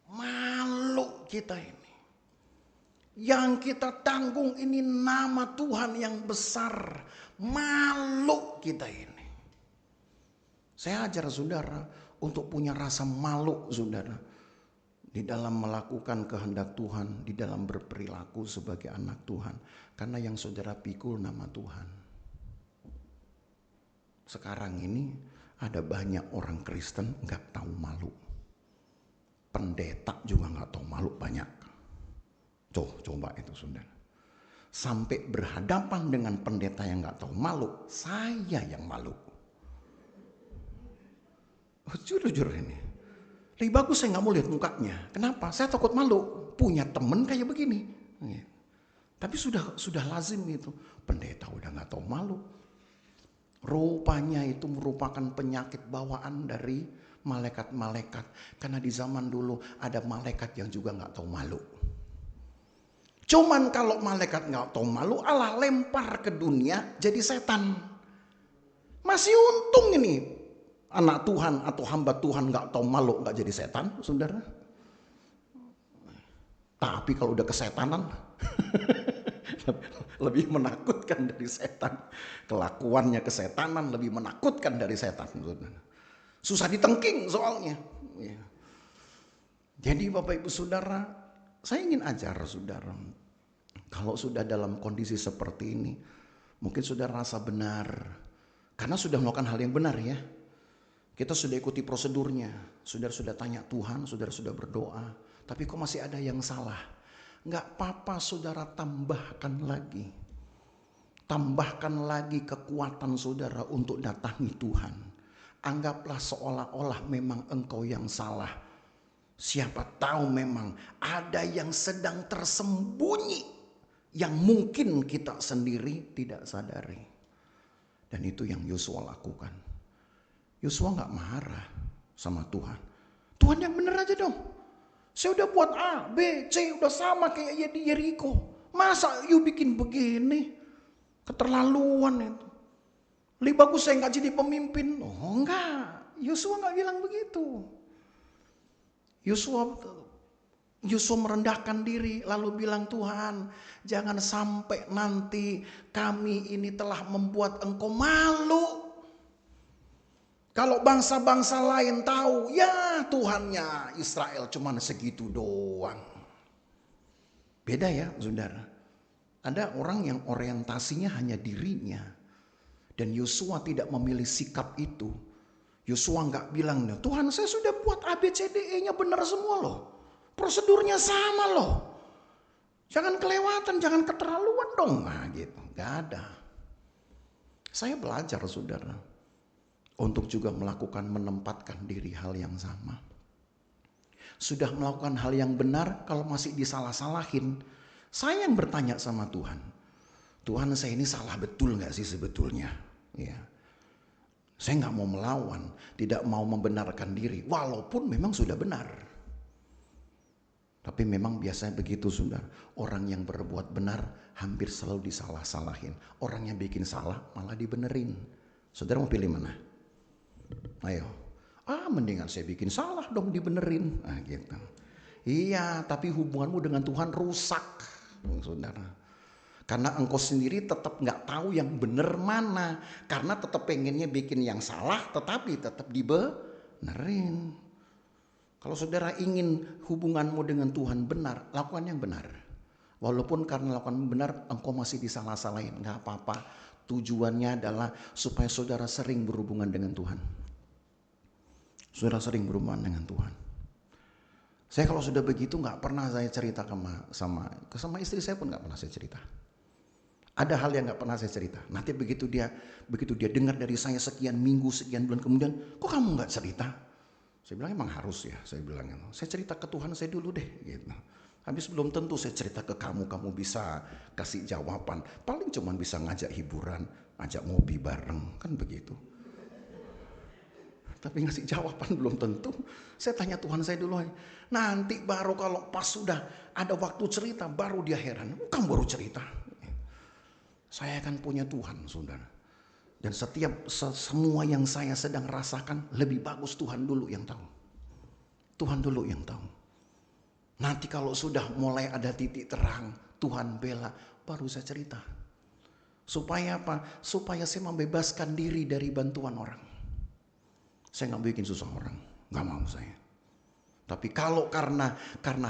B: Malu kita ini. Yang kita tanggung ini nama Tuhan yang besar. Malu kita ini. Saya ajar saudara untuk punya rasa malu saudara. Di dalam melakukan kehendak Tuhan, di dalam berperilaku sebagai anak Tuhan. Karena yang saudara pikul nama Tuhan. Sekarang ini ada banyak orang Kristen gak tahu malu. Pendeta juga gak tahu malu banyak. Coba itu saudara. Sampai berhadapan dengan pendeta yang gak tahu malu, saya yang malu. Jujur ini. Lebih bagus saya gak mau lihat mukanya. Kenapa? Saya takut malu. Punya temen kayak begini. Tapi sudah lazim itu. Pendeta udah gak tahu malu. Rupanya itu merupakan penyakit bawaan dari malaikat-malaikat. Karena di zaman dulu ada malaikat yang juga gak tahu malu. Cuman kalau malaikat gak tahu malu, Allah lempar ke dunia jadi setan. Masih untung ini. Anak Tuhan atau hamba Tuhan gak tahu malu gak jadi setan, saudara. Tapi kalau udah kesetanan lebih menakutkan dari setan. Kelakuannya kesetanan lebih menakutkan dari setan. Susah ditengking soalnya. Jadi Bapak Ibu Saudara, saya ingin ajar saudara. Kalau sudah dalam kondisi seperti ini, mungkin saudara rasa benar. Karena sudah melakukan hal yang benar ya. Kita sudah ikuti prosedurnya, saudara sudah tanya Tuhan, saudara sudah berdoa, tapi kok masih ada yang salah? Enggak apa-apa saudara, tambahkan lagi. Tambahkan lagi kekuatan saudara untuk datangi Tuhan. Anggaplah seolah-olah memang engkau yang salah. Siapa tahu memang ada yang sedang tersembunyi yang mungkin kita sendiri tidak sadari. Dan itu yang Yosua lakukan. Yosua gak marah sama Tuhan. Tuhan yang bener aja dong. Saya udah buat A, B, C, udah sama kayak di Yeriko. Masa you bikin begini? Keterlaluan itu. Lebih bagus saya gak jadi pemimpin. Oh enggak, Yosua gak bilang begitu. Yosua merendahkan diri lalu bilang, Tuhan jangan sampai nanti kami ini telah membuat engkau malu. Kalau bangsa-bangsa lain tahu, ya Tuhannya Israel cuman segitu doang. Beda ya saudara. Ada orang yang orientasinya hanya dirinya. Dan Yosua tidak memilih sikap itu. Yosua gak bilang, Tuhan saya sudah buat ABCDE-nya benar semua loh. Prosedurnya sama loh. Jangan kelewatan, jangan keterlaluan dong. Nah gitu, gak ada. Saya belajar saudara. Untuk juga menempatkan diri hal yang sama. Sudah melakukan hal yang benar, kalau masih disalah-salahin, saya yang bertanya sama Tuhan. Tuhan saya ini salah betul gak sih sebetulnya? Ya. Saya gak mau melawan, tidak mau membenarkan diri, walaupun memang sudah benar. Tapi memang biasanya begitu saudara. Orang yang berbuat benar hampir selalu disalah-salahin. Orang yang bikin salah malah dibenerin. Saudara mau pilih mana? Ayo, mendingan saya bikin salah dong dibenerin. Nah gitu. Iya, tapi hubunganmu dengan Tuhan rusak, saudara. Karena engkau sendiri tetap nggak tahu yang benar mana. Karena tetap pengennya bikin yang salah, tetapi tetap dibenerin. Kalau saudara ingin hubunganmu dengan Tuhan benar, lakukan yang benar. Walaupun karena lakukan benar, engkau masih disalah-salahin, nggak apa-apa. Tujuannya adalah supaya saudara sering berhubungan dengan Tuhan. Saudara sering berhubungan dengan Tuhan. Saya kalau sudah begitu nggak pernah saya cerita sama istri saya pun nggak pernah saya cerita. Ada hal yang nggak pernah saya cerita. Nanti begitu dia dengar dari saya sekian minggu, sekian bulan kemudian, kok kamu nggak cerita? Saya bilang emang harus ya. Saya bilang, saya cerita ke Tuhan saya dulu deh. Gitu. Habis belum tentu saya cerita ke kamu bisa kasih jawaban. Paling cuma bisa ngajak hiburan, ngajak ngopi bareng, kan begitu. Tapi ngasih jawaban belum tentu. Saya tanya Tuhan saya dulu. Nanti baru kalau pas sudah ada waktu cerita, baru dia heran. Kamu baru cerita. Saya kan punya Tuhan, saudara. Dan semua yang saya sedang rasakan, lebih bagus Tuhan dulu yang tahu. Tuhan dulu yang tahu. Nanti kalau sudah mulai ada titik terang, Tuhan bela, baru saya cerita. Supaya apa? Supaya saya membebaskan diri dari bantuan orang. Saya gak bikin susah orang, gak mau saya. Tapi kalau karena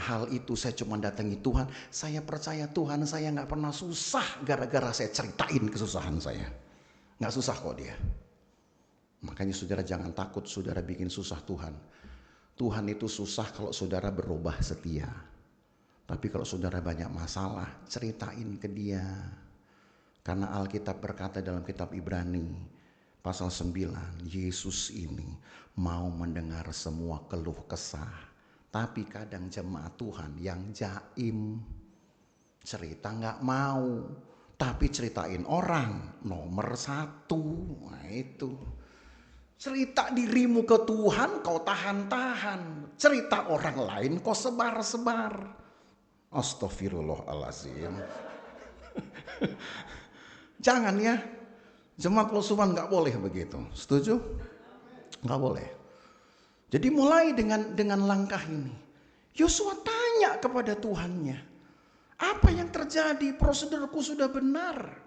B: hal itu saya cuma datangi Tuhan, saya percaya Tuhan saya gak pernah susah gara-gara saya ceritain kesusahan saya. Gak susah kok dia. Makanya saudara jangan takut saudara bikin susah Tuhan. Tuhan itu susah kalau saudara berubah setia. Tapi kalau saudara banyak masalah, ceritain ke dia. Karena Alkitab berkata dalam kitab Ibrani pasal 9, Yesus ini mau mendengar semua keluh kesah. Tapi kadang jemaat Tuhan yang jaim, cerita gak mau. Tapi ceritain orang nomor 1. Nah itu. Cerita dirimu ke Tuhan kau tahan-tahan. Cerita orang lain kau sebar-sebar. Astagfirullahaladzim. Jangan ya. Jemaat Losuman gak boleh begitu. Setuju? Gak boleh. Jadi mulai dengan langkah ini. Yosua tanya kepada Tuhannya. Apa yang terjadi? Prosedurku sudah benar.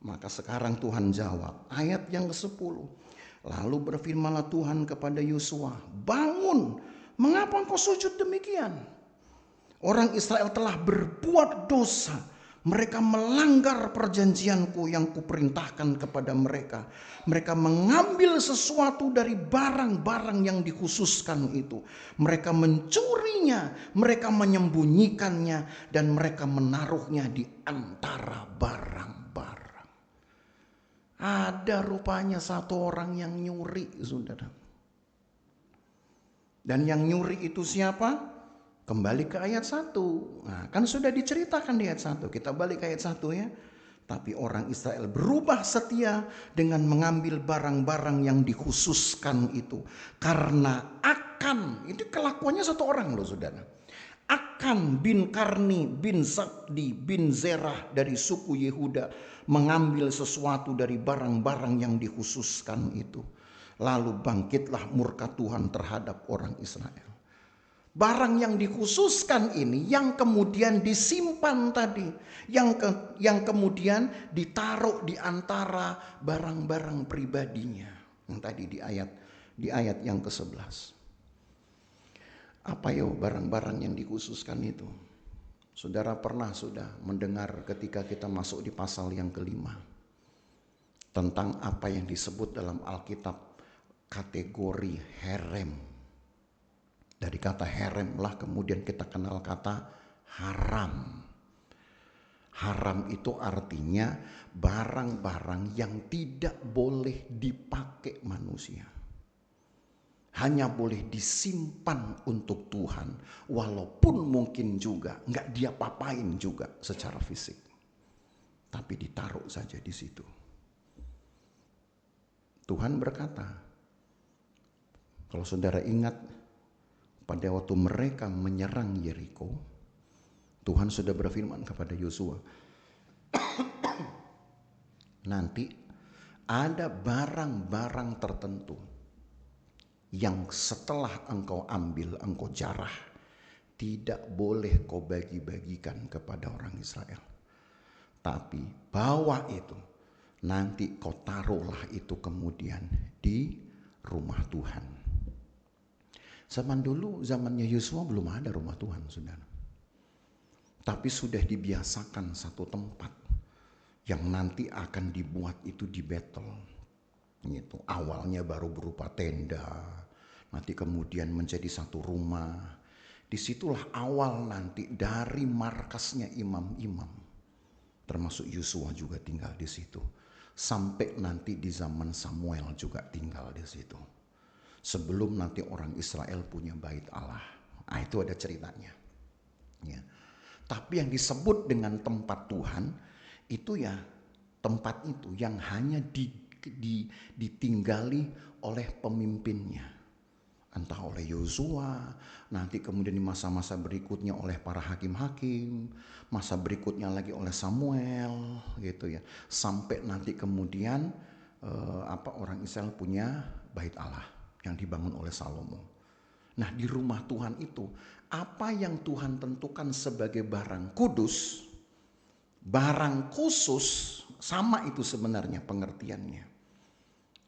B: Maka sekarang Tuhan jawab. Ayat yang ke-10. Lalu berfirmanlah Tuhan kepada Yosua, bangun, mengapa engkau sujud demikian? Orang Israel telah berbuat dosa, mereka melanggar perjanjianku yang kuperintahkan kepada mereka. Mereka mengambil sesuatu dari barang-barang yang dikhususkan itu. Mereka mencurinya, mereka menyembunyikannya, dan mereka menaruhnya di antara barang-barang. Ada rupanya satu orang yang nyuri, saudara. Dan yang nyuri itu siapa? Kembali ke ayat 1. Nah, kan sudah diceritakan di ayat 1. Kita balik ke ayat 1 ya. Tapi orang Israel berubah setia dengan mengambil barang-barang yang dikhususkan itu. Karena Akan, itu kelakuannya satu orang loh saudara. Akan bin Karni bin Zabdi bin Zerah dari suku Yehuda mengambil sesuatu dari barang-barang yang dikhususkan itu. Lalu bangkitlah murka Tuhan terhadap orang Israel. Barang yang dikhususkan ini yang kemudian disimpan tadi, yang kemudian ditaruh di antara barang-barang pribadinya. Yang tadi di ayat yang ke-11. Apa ya barang-barang yang dikhususkan itu? Saudara pernah sudah mendengar ketika kita masuk di pasal yang ke-5 tentang apa yang disebut dalam Alkitab kategori herem. Dari kata herem lah kemudian kita kenal kata haram. Haram itu artinya barang-barang yang tidak boleh dipakai manusia. Hanya boleh disimpan untuk Tuhan. Walaupun mungkin juga nggak dia papain juga secara fisik. Tapi ditaruh saja di situ. Tuhan berkata, kalau saudara ingat pada waktu mereka menyerang Yeriko, Tuhan sudah berfirman kepada Yosua, nanti ada barang-barang tertentu yang setelah engkau ambil, engkau jarah, tidak boleh kau bagi-bagikan kepada orang Israel. Tapi bawa itu, nanti kau taruhlah itu kemudian di rumah Tuhan. Zaman dulu, zamannya Yosua belum ada rumah Tuhan, saudara. Tapi sudah dibiasakan satu tempat yang nanti akan dibuat itu di Betel. Gitu. Awalnya baru berupa tenda, nanti kemudian menjadi satu rumah. Disitulah awal nanti dari markasnya imam-imam, termasuk Yosua juga tinggal di situ. Sampai nanti di zaman Samuel juga tinggal di situ. Sebelum nanti orang Israel punya bait Allah. Nah, itu ada ceritanya. Ya. Tapi yang disebut dengan tempat Tuhan itu ya tempat itu yang hanya ditinggali oleh pemimpinnya. Entah oleh Yosua, nanti kemudian di masa-masa berikutnya oleh para hakim-hakim, masa berikutnya lagi oleh Samuel, gitu ya. Sampai nanti kemudian orang Israel punya bait Allah yang dibangun oleh Salomo. Nah, di rumah Tuhan itu, apa yang Tuhan tentukan sebagai barang kudus, barang khusus, sama itu sebenarnya pengertiannya.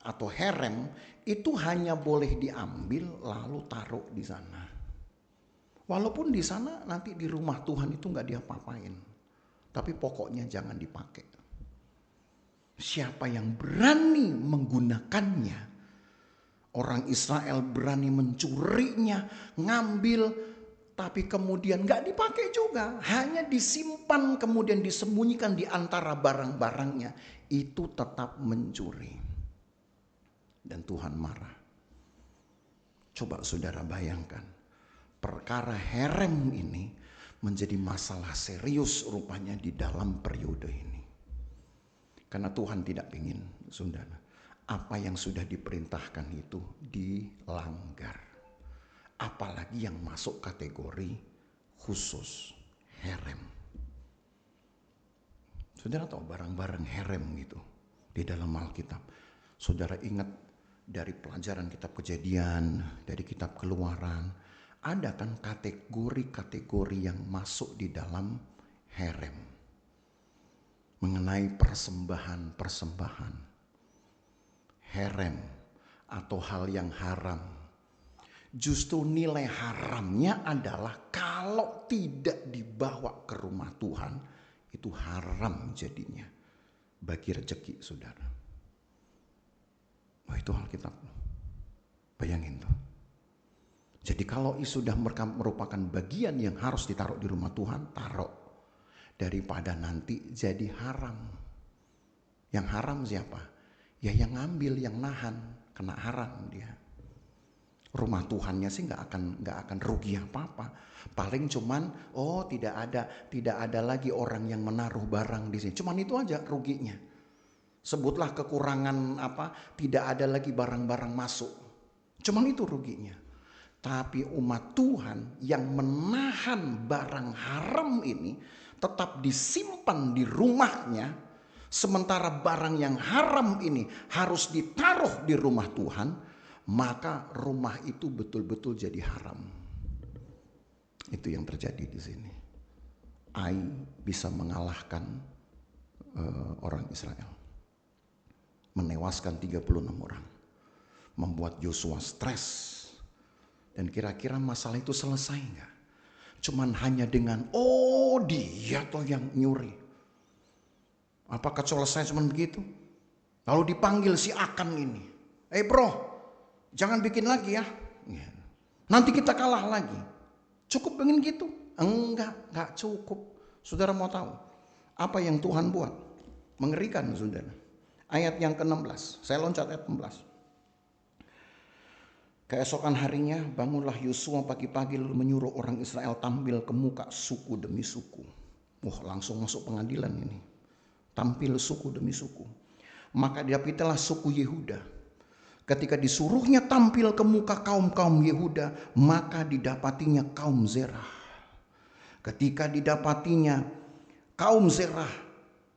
B: Atau herem, itu hanya boleh diambil lalu taruh di sana. Walaupun di sana nanti di rumah Tuhan itu nggak diapa-apain, tapi pokoknya jangan dipakai. Siapa yang berani menggunakannya, orang Israel berani mencurinya, ngambil, tapi kemudian nggak dipakai juga, hanya disimpan kemudian disembunyikan di antara barang-barangnya, itu tetap mencuri. Dan Tuhan marah. Coba saudara bayangkan, perkara herem ini menjadi masalah serius rupanya di dalam periode ini. Karena Tuhan tidak ingin, saudara, apa yang sudah diperintahkan itu dilanggar. Apalagi yang masuk kategori khusus herem. Saudara tahu barang-barang herem gitu di dalam Alkitab. Saudara ingat dari pelajaran kitab Kejadian, dari kitab Keluaran, ada kan kategori-kategori yang masuk di dalam herem. Mengenai persembahan-persembahan. Herem atau hal yang haram. Justru nilai haramnya adalah kalau tidak dibawa ke rumah Tuhan, itu haram jadinya bagi rezeki saudara. Wah, itu Alkitab. Bayangin tuh. Jadi kalau sudah merupakan bagian yang harus ditaruh di rumah Tuhan, taruh. Daripada nanti jadi haram. Yang haram siapa? Ya yang ngambil, yang nahan, kena haram dia. Rumah Tuhannya sih nggak akan rugi apa-apa. Paling cuman tidak ada lagi orang yang menaruh barang di sini. Cuman itu aja ruginya. Sebutlah kekurangan tidak ada lagi barang-barang masuk. Cuman itu ruginya. Tapi umat Tuhan yang menahan barang haram ini tetap disimpan di rumahnya. Sementara barang yang haram ini harus ditaruh di rumah Tuhan. Maka rumah itu betul-betul jadi haram. Itu yang terjadi di sini. Ai bisa mengalahkan orang Israel. Menewaskan 36 orang. Membuat Yosua stres. Dan kira-kira masalah itu selesai enggak? Cuman hanya dengan dia toh yang nyuri. Apakah selesai cuman begitu? Lalu dipanggil si Akan ini. Bro, jangan bikin lagi ya. Nanti kita kalah lagi. Cukup pengen gitu? Enggak cukup. Saudara mau tahu apa yang Tuhan buat? Mengerikan saudara. Ayat yang ke-16, saya loncat ayat 16. Keesokan harinya bangunlah Yosua pagi-pagi lalu menyuruh orang Israel tampil ke muka suku demi suku. Langsung masuk pengadilan ini. Tampil suku demi suku. Maka didapatilah suku Yehuda. Ketika disuruhnya tampil ke muka kaum-kaum Yehuda, maka didapatinya kaum Zerah. Ketika didapatinya kaum Zerah,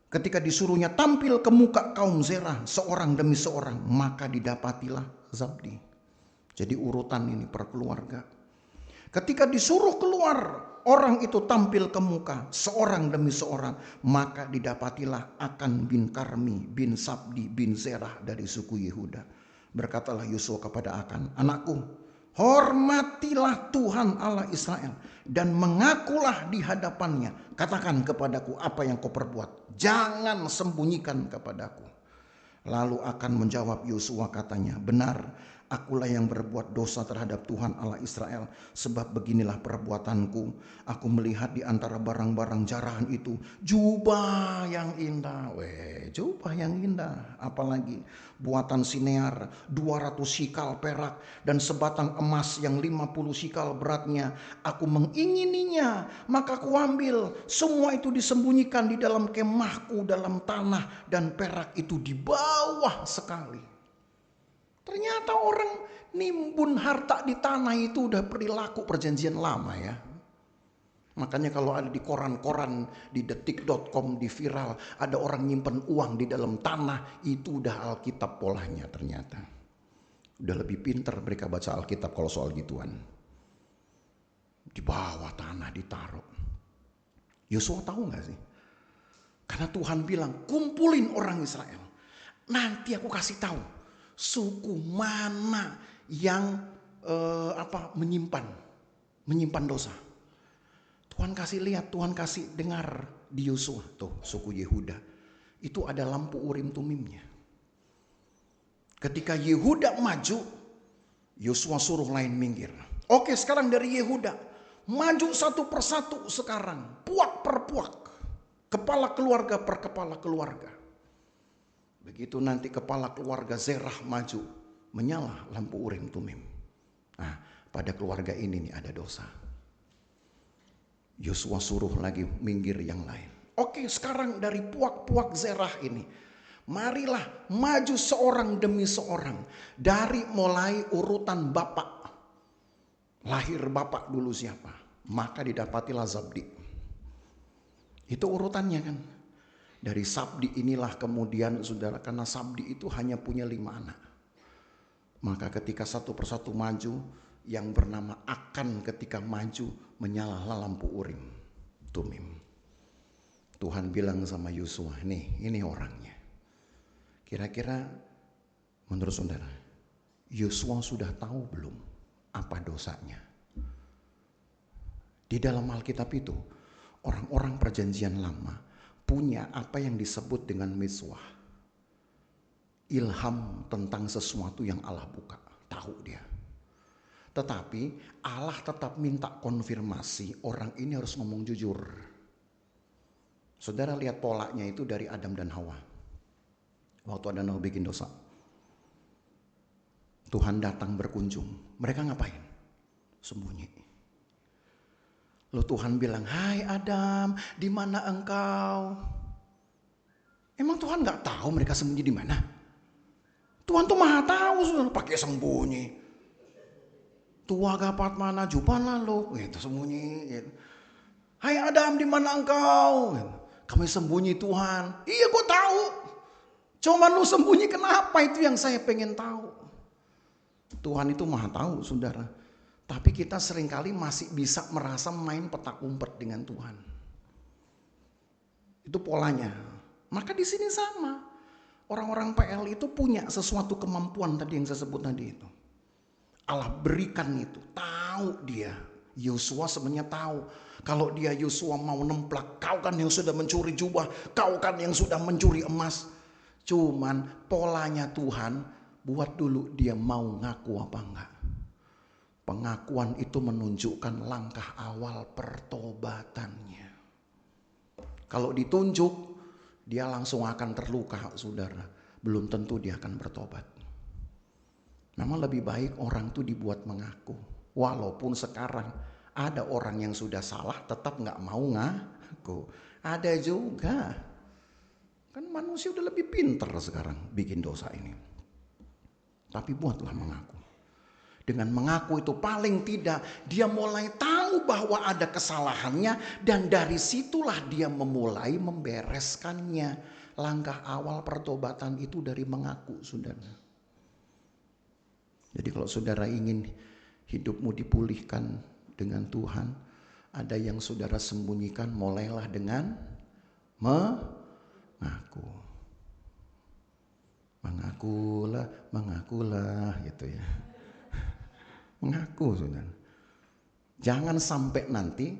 B: ketika disuruhnya tampil ke muka kaum Zerah seorang demi seorang, maka didapatilah Zabdi. Jadi urutan ini per keluarga. Ketika disuruh keluar, orang itu tampil ke muka, seorang demi seorang. Maka didapatilah Akan bin Karmi bin Sabdi bin Zerah dari suku Yehuda. Berkatalah Yosua kepada Akan, anakku, hormatilah Tuhan Allah Israel dan mengakulah di hadapannya. Katakan kepadaku apa yang kau perbuat. Jangan sembunyikan kepadaku. Lalu Akan menjawab Yosua katanya, benar, akulah yang berbuat dosa terhadap Tuhan Allah Israel. Sebab beginilah perbuatanku. Aku melihat di antara barang-barang jarahan itu jubah yang indah. Jubah yang indah. Apalagi buatan Sinear 200 sikal perak dan sebatang emas yang 50 sikal beratnya. Aku mengingininya, maka aku ambil. Semua itu disembunyikan di dalam kemahku dalam tanah, dan perak itu di bawah sekali. Ternyata orang nimbun harta di tanah itu udah perilaku perjanjian lama ya. Makanya kalau ada di koran-koran, di detik.com, di viral, ada orang nyimpen uang di dalam tanah, itu udah Alkitab polanya ternyata. Udah lebih pinter mereka baca Alkitab kalau soal gituan. Di bawah tanah ditaruh. Yosua tahu gak sih? Karena Tuhan bilang, kumpulin orang Israel. Nanti aku kasih tahu suku mana yang menyimpan dosa. Tuhan kasih lihat, Tuhan kasih dengar di Yosua, tuh suku Yehuda. Itu ada lampu Urim Tumimnya. Ketika Yehuda maju, Yosua suruh lain minggir. Oke, sekarang dari Yehuda maju satu persatu sekarang, puak per puak, kepala keluarga per kepala keluarga. Begitu nanti kepala keluarga Zerah maju, menyala lampu Urim Tumim. Nah, pada keluarga ini nih ada dosa. Yosua suruh lagi minggir yang lain. Oke, sekarang dari puak-puak Zerah ini, marilah maju seorang demi seorang. Dari mulai urutan bapak. Lahir bapak dulu siapa? Maka didapatilah Zabdi. Itu urutannya kan. Dari Sabdi inilah kemudian saudara, karena Sabdi itu hanya punya 5 anak. Maka ketika satu persatu maju, yang bernama Akan ketika maju, menyalalah lampu Urim Tumim. Tuhan bilang sama Yosua, nih ini orangnya. Kira-kira menurut saudara, Yosua sudah tahu belum apa dosanya? Di dalam Alkitab itu, orang-orang perjanjian lama punya apa yang disebut dengan miswah. Ilham tentang sesuatu yang Allah buka. Tahu dia. Tetapi Allah tetap minta konfirmasi. Orang ini harus ngomong jujur. Saudara lihat polanya itu dari Adam dan Hawa. Waktu Adam dan Hawa bikin dosa. Tuhan datang berkunjung. Mereka ngapain? Sembunyi. Lalu Tuhan bilang, hai Adam, di mana engkau? Emang Tuhan nggak tahu mereka sembunyi di mana? Tuhan tuh maha tahu, sudah pakai sembunyi. Tua gapat mana jupan lalu, gitu sembunyi. Gitu. Hai Adam, di mana engkau? Gitu. Kami sembunyi Tuhan. Iya, gue tahu. Cuman lu sembunyi kenapa? Itu yang saya pengen tahu. Tuhan itu maha tahu, saudara. Tapi kita seringkali masih bisa merasa main petak umpet dengan Tuhan. Itu polanya. Maka di sini sama. Orang-orang PL itu punya sesuatu kemampuan tadi yang saya sebut tadi itu. Allah berikan itu. Tahu dia. Yosua sebenarnya tahu. Kalau dia Yosua mau nemplak. Kau kan yang sudah mencuri jubah. Kau kan yang sudah mencuri emas. Cuman polanya Tuhan. Buat dulu dia mau ngaku apa enggak. Pengakuan itu menunjukkan langkah awal pertobatannya. Kalau ditunjuk, dia langsung akan terluka, saudara. Belum tentu dia akan bertobat. Memang lebih baik orang itu dibuat mengaku. Walaupun sekarang ada orang yang sudah salah tetap gak mau ngaku. Ada juga. Kan manusia udah lebih pinter sekarang bikin dosa ini. Tapi buatlah mengaku. Dengan mengaku itu paling tidak dia mulai tahu bahwa ada kesalahannya. Dan dari situlah dia memulai membereskannya. Langkah awal pertobatan itu dari mengaku, saudara. Jadi kalau saudara ingin hidupmu dipulihkan dengan Tuhan. Ada yang saudara sembunyikan, mulailah dengan mengaku. Mengakulah gitu ya. Mengaku saudara. Jangan sampai nanti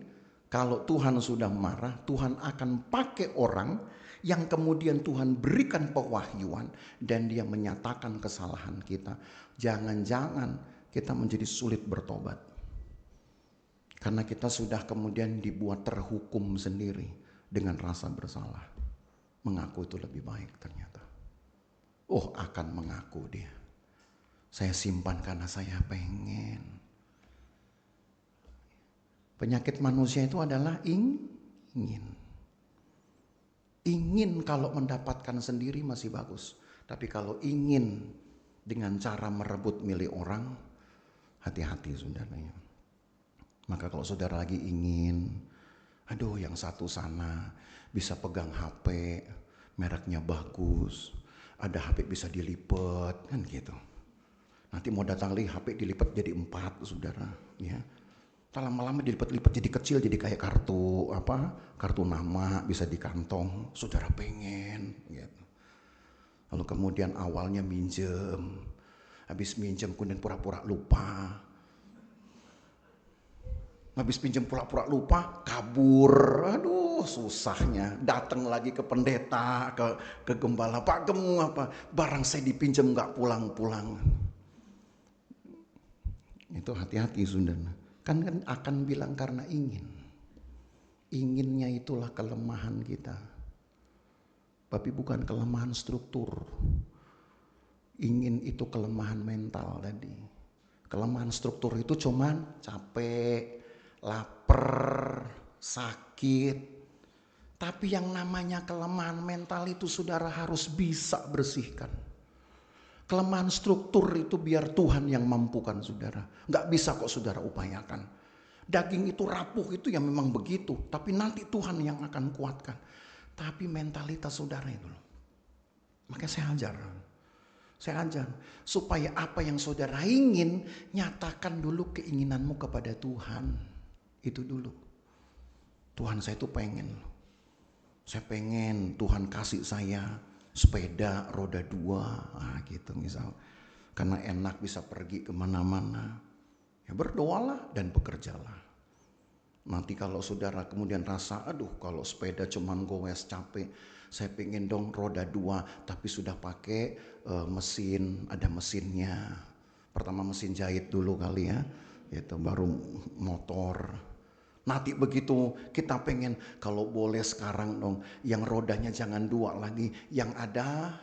B: kalau Tuhan sudah marah, Tuhan akan pakai orang yang kemudian Tuhan berikan pewahyuan dan dia menyatakan kesalahan kita. Jangan-jangan kita menjadi sulit bertobat. Karena kita sudah kemudian dibuat terhukum sendiri dengan rasa bersalah. Mengaku itu lebih baik ternyata. Oh, akan mengaku dia. Saya simpan karena saya pengen. Penyakit manusia itu adalah ingin. Ingin kalau mendapatkan sendiri masih bagus. Tapi kalau ingin dengan cara merebut milik orang, hati-hati saudaranya. Maka kalau saudara lagi ingin, aduh yang satu sana bisa pegang HP, mereknya bagus, ada HP bisa dilipat, kan gitu. Nanti mau datang lagi HP dilipat jadi 4 saudara, ya. Lama-lama dilipat-lipat jadi kecil, jadi kayak kartu nama bisa di kantong, saudara pengen, gitu. Lalu kemudian awalnya minjem, habis minjem kemudian pura-pura lupa. Habis pinjam pura-pura lupa, kabur. Aduh, susahnya. Datang lagi ke pendeta, ke gembala. Pak Gemu apa? Barang saya dipinjam nggak pulang-pulang. Itu hati-hati saudara. Kan akan bilang karena ingin. Inginnya itulah kelemahan kita. Tapi bukan kelemahan struktur. Ingin itu kelemahan mental tadi. Kelemahan struktur itu cuman capek, lapar, sakit. Tapi yang namanya kelemahan mental itu saudara harus bisa bersihkan. Kelemahan struktur itu biar Tuhan yang mampukan saudara. Gak bisa kok saudara upayakan. Daging itu rapuh itu ya memang begitu. Tapi nanti Tuhan yang akan kuatkan. Tapi mentalitas saudara itu loh. Makanya saya ajar. Supaya apa yang saudara ingin, nyatakan dulu keinginanmu kepada Tuhan. Itu dulu. Tuhan saya itu pengen. Saya pengen Tuhan kasih saya sepeda roda 2. Gitu misal. Karena enak bisa pergi kemana-mana. Ya berdoalah dan bekerjalah. Nanti kalau saudara kemudian rasa, aduh kalau sepeda cuman goes capek. Saya pengen dong roda 2 tapi sudah pakai mesin, ada mesinnya. Pertama mesin jahit dulu kali ya. Itu baru motor. Nanti begitu kita pengen kalau boleh sekarang dong yang rodanya jangan 2 lagi, yang ada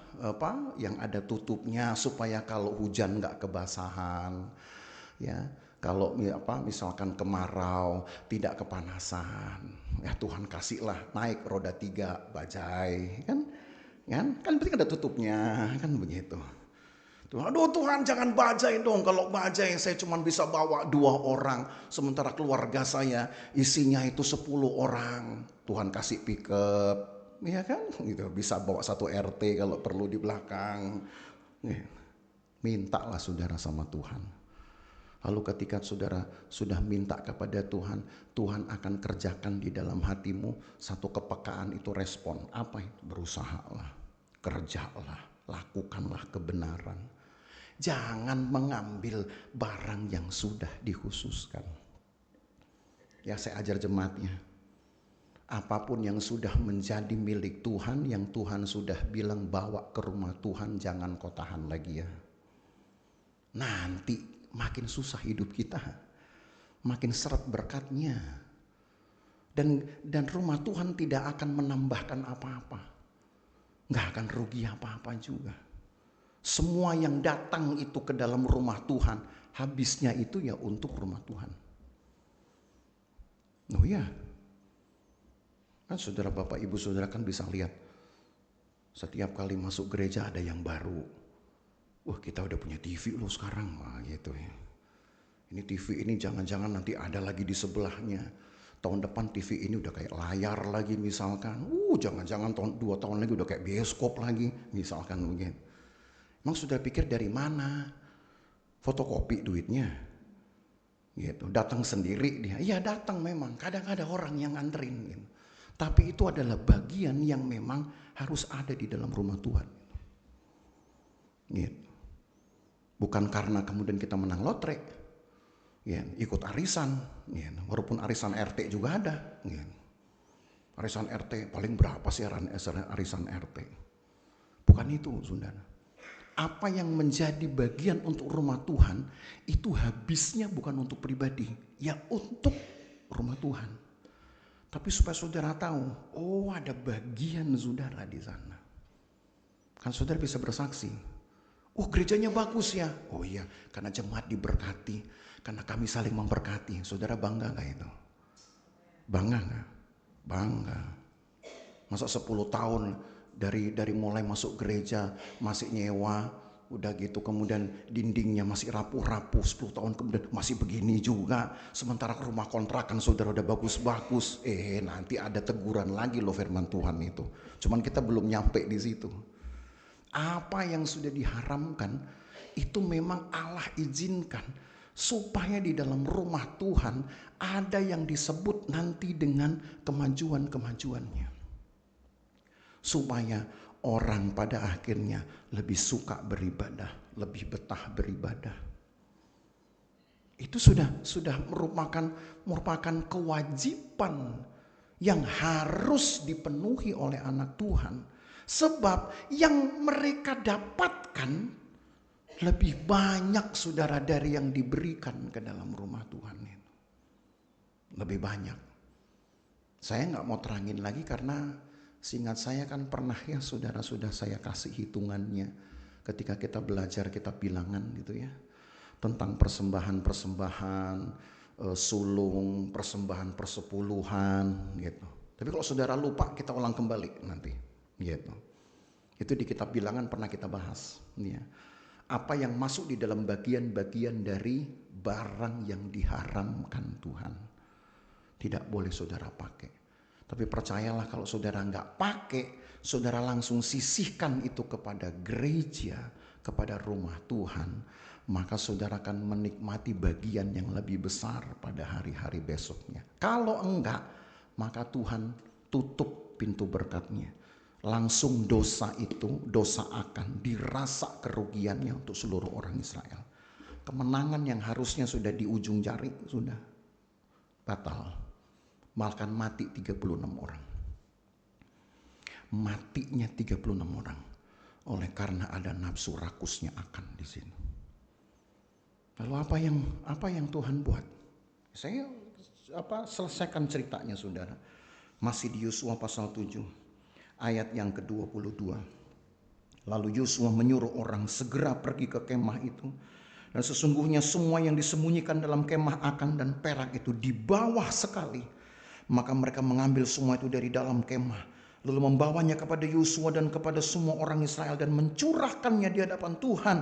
B: yang ada tutupnya supaya kalau hujan nggak kebasahan, ya. Kalau misalkan kemarau tidak kepanasan, ya Tuhan kasihlah naik roda 3 bajai, kan berarti ada tutupnya, kan begitu. Aduh Tuhan jangan bajai dong, kalau bajai saya cuma bisa bawa 2 orang. Sementara keluarga saya isinya itu 10 orang. Tuhan kasih pickup, ya kan? Gitu, bisa bawa 1 RT kalau perlu di belakang. Mintalah saudara sama Tuhan. Lalu ketika saudara sudah minta kepada Tuhan, Tuhan akan kerjakan di dalam hatimu satu kepekaan itu respon. Apa itu? Berusahalah, kerjalah, lakukanlah kebenaran. Jangan mengambil barang yang sudah dikhususkan. Ya saya ajar jemaatnya. Apapun yang sudah menjadi milik Tuhan, yang Tuhan sudah bilang bawa ke rumah Tuhan, jangan kau tahan lagi ya. Nanti makin susah hidup kita. Makin seret berkatnya. Dan rumah Tuhan tidak akan menambahkan apa-apa. Gak akan rugi apa-apa juga. Semua yang datang itu ke dalam rumah Tuhan, habisnya itu ya untuk rumah Tuhan. Oh ya, kan saudara bapak ibu saudara kan bisa lihat, setiap kali masuk gereja ada yang baru. Wah kita udah punya TV loh sekarang, gitu ya. Ini TV ini jangan-jangan nanti ada lagi di sebelahnya. Tahun depan TV ini udah kayak layar lagi misalkan. Jangan-jangan 2 tahun lagi udah kayak bioskop lagi, misalkan begitu. Emang sudah pikir dari mana? Fotokopi duitnya? Gitu, datang sendiri dia. Iya datang memang, kadang ada orang yang nganterin gitu. Tapi itu adalah bagian yang memang harus ada di dalam rumah Tuhan. Gitu. Bukan karena kemudian kita menang lotre, ya, ikut arisan, ya, walaupun arisan RT juga ada. Ya. Arisan RT paling berapa sih arisan RT? Bukan itu, saudara. Apa yang menjadi bagian untuk rumah Tuhan itu habisnya bukan untuk pribadi, ya untuk rumah Tuhan. Tapi supaya saudara tahu, oh ada bagian saudara di sana. Kan saudara bisa bersaksi, oh gerejanya bagus ya, oh iya karena jemaat diberkati, karena kami saling memberkati. Saudara bangga gak itu? Bangga gak? Bangga. Masa 10 tahun dari mulai masuk gereja masih nyewa, udah gitu kemudian dindingnya masih rapuh-rapuh, 10 tahun kemudian masih begini juga. Sementara rumah kontrakan saudara udah bagus-bagus, nanti ada teguran lagi loh firman Tuhan itu. Cuman kita belum nyampe di situ. Apa yang sudah diharamkan itu memang Allah izinkan supaya di dalam rumah Tuhan ada yang disebut nanti dengan kemajuan-kemajuannya. Supaya orang pada akhirnya lebih suka beribadah, lebih betah beribadah. Itu sudah merupakan kewajiban yang harus dipenuhi oleh anak Tuhan. Sebab yang mereka dapatkan lebih banyak saudara dari yang diberikan ke dalam rumah Tuhan itu. Lebih banyak. Saya nggak mau terangin lagi karena seingat saya kan pernah ya saudara sudah saya kasih hitungannya ketika kita belajar kitab bilangan gitu ya. Tentang persembahan-persembahan, sulung, persembahan persepuluhan gitu. Tapi kalau saudara lupa kita ulang kembali nanti gitu. Itu di kitab bilangan pernah kita bahas ya. Apa yang masuk di dalam bagian-bagian dari barang yang diharamkan Tuhan. Tidak boleh saudara pakai. Tapi percayalah kalau saudara nggak pakai, saudara langsung sisihkan itu kepada gereja, kepada rumah Tuhan, maka saudara akan menikmati bagian yang lebih besar pada hari-hari besoknya. Kalau enggak, maka Tuhan tutup pintu berkatnya. Langsung dosa akan dirasa kerugiannya untuk seluruh orang Israel. Kemenangan yang harusnya sudah di ujung jari, sudah batal. Makan mati 36 orang. Matinya 36 orang oleh karena ada nafsu rakusnya akan di sini. Lalu apa yang Tuhan buat? Saya selesaikan ceritanya saudara. Masih di Yosua pasal 7 ayat yang ke-22. Lalu Yosua menyuruh orang segera pergi ke kemah itu. Dan sesungguhnya semua yang disembunyikan dalam kemah akan dan perak itu di bawah sekali. Maka mereka mengambil semua itu dari dalam kemah, lalu membawanya kepada Yosua dan kepada semua orang Israel dan mencurahkannya di hadapan Tuhan.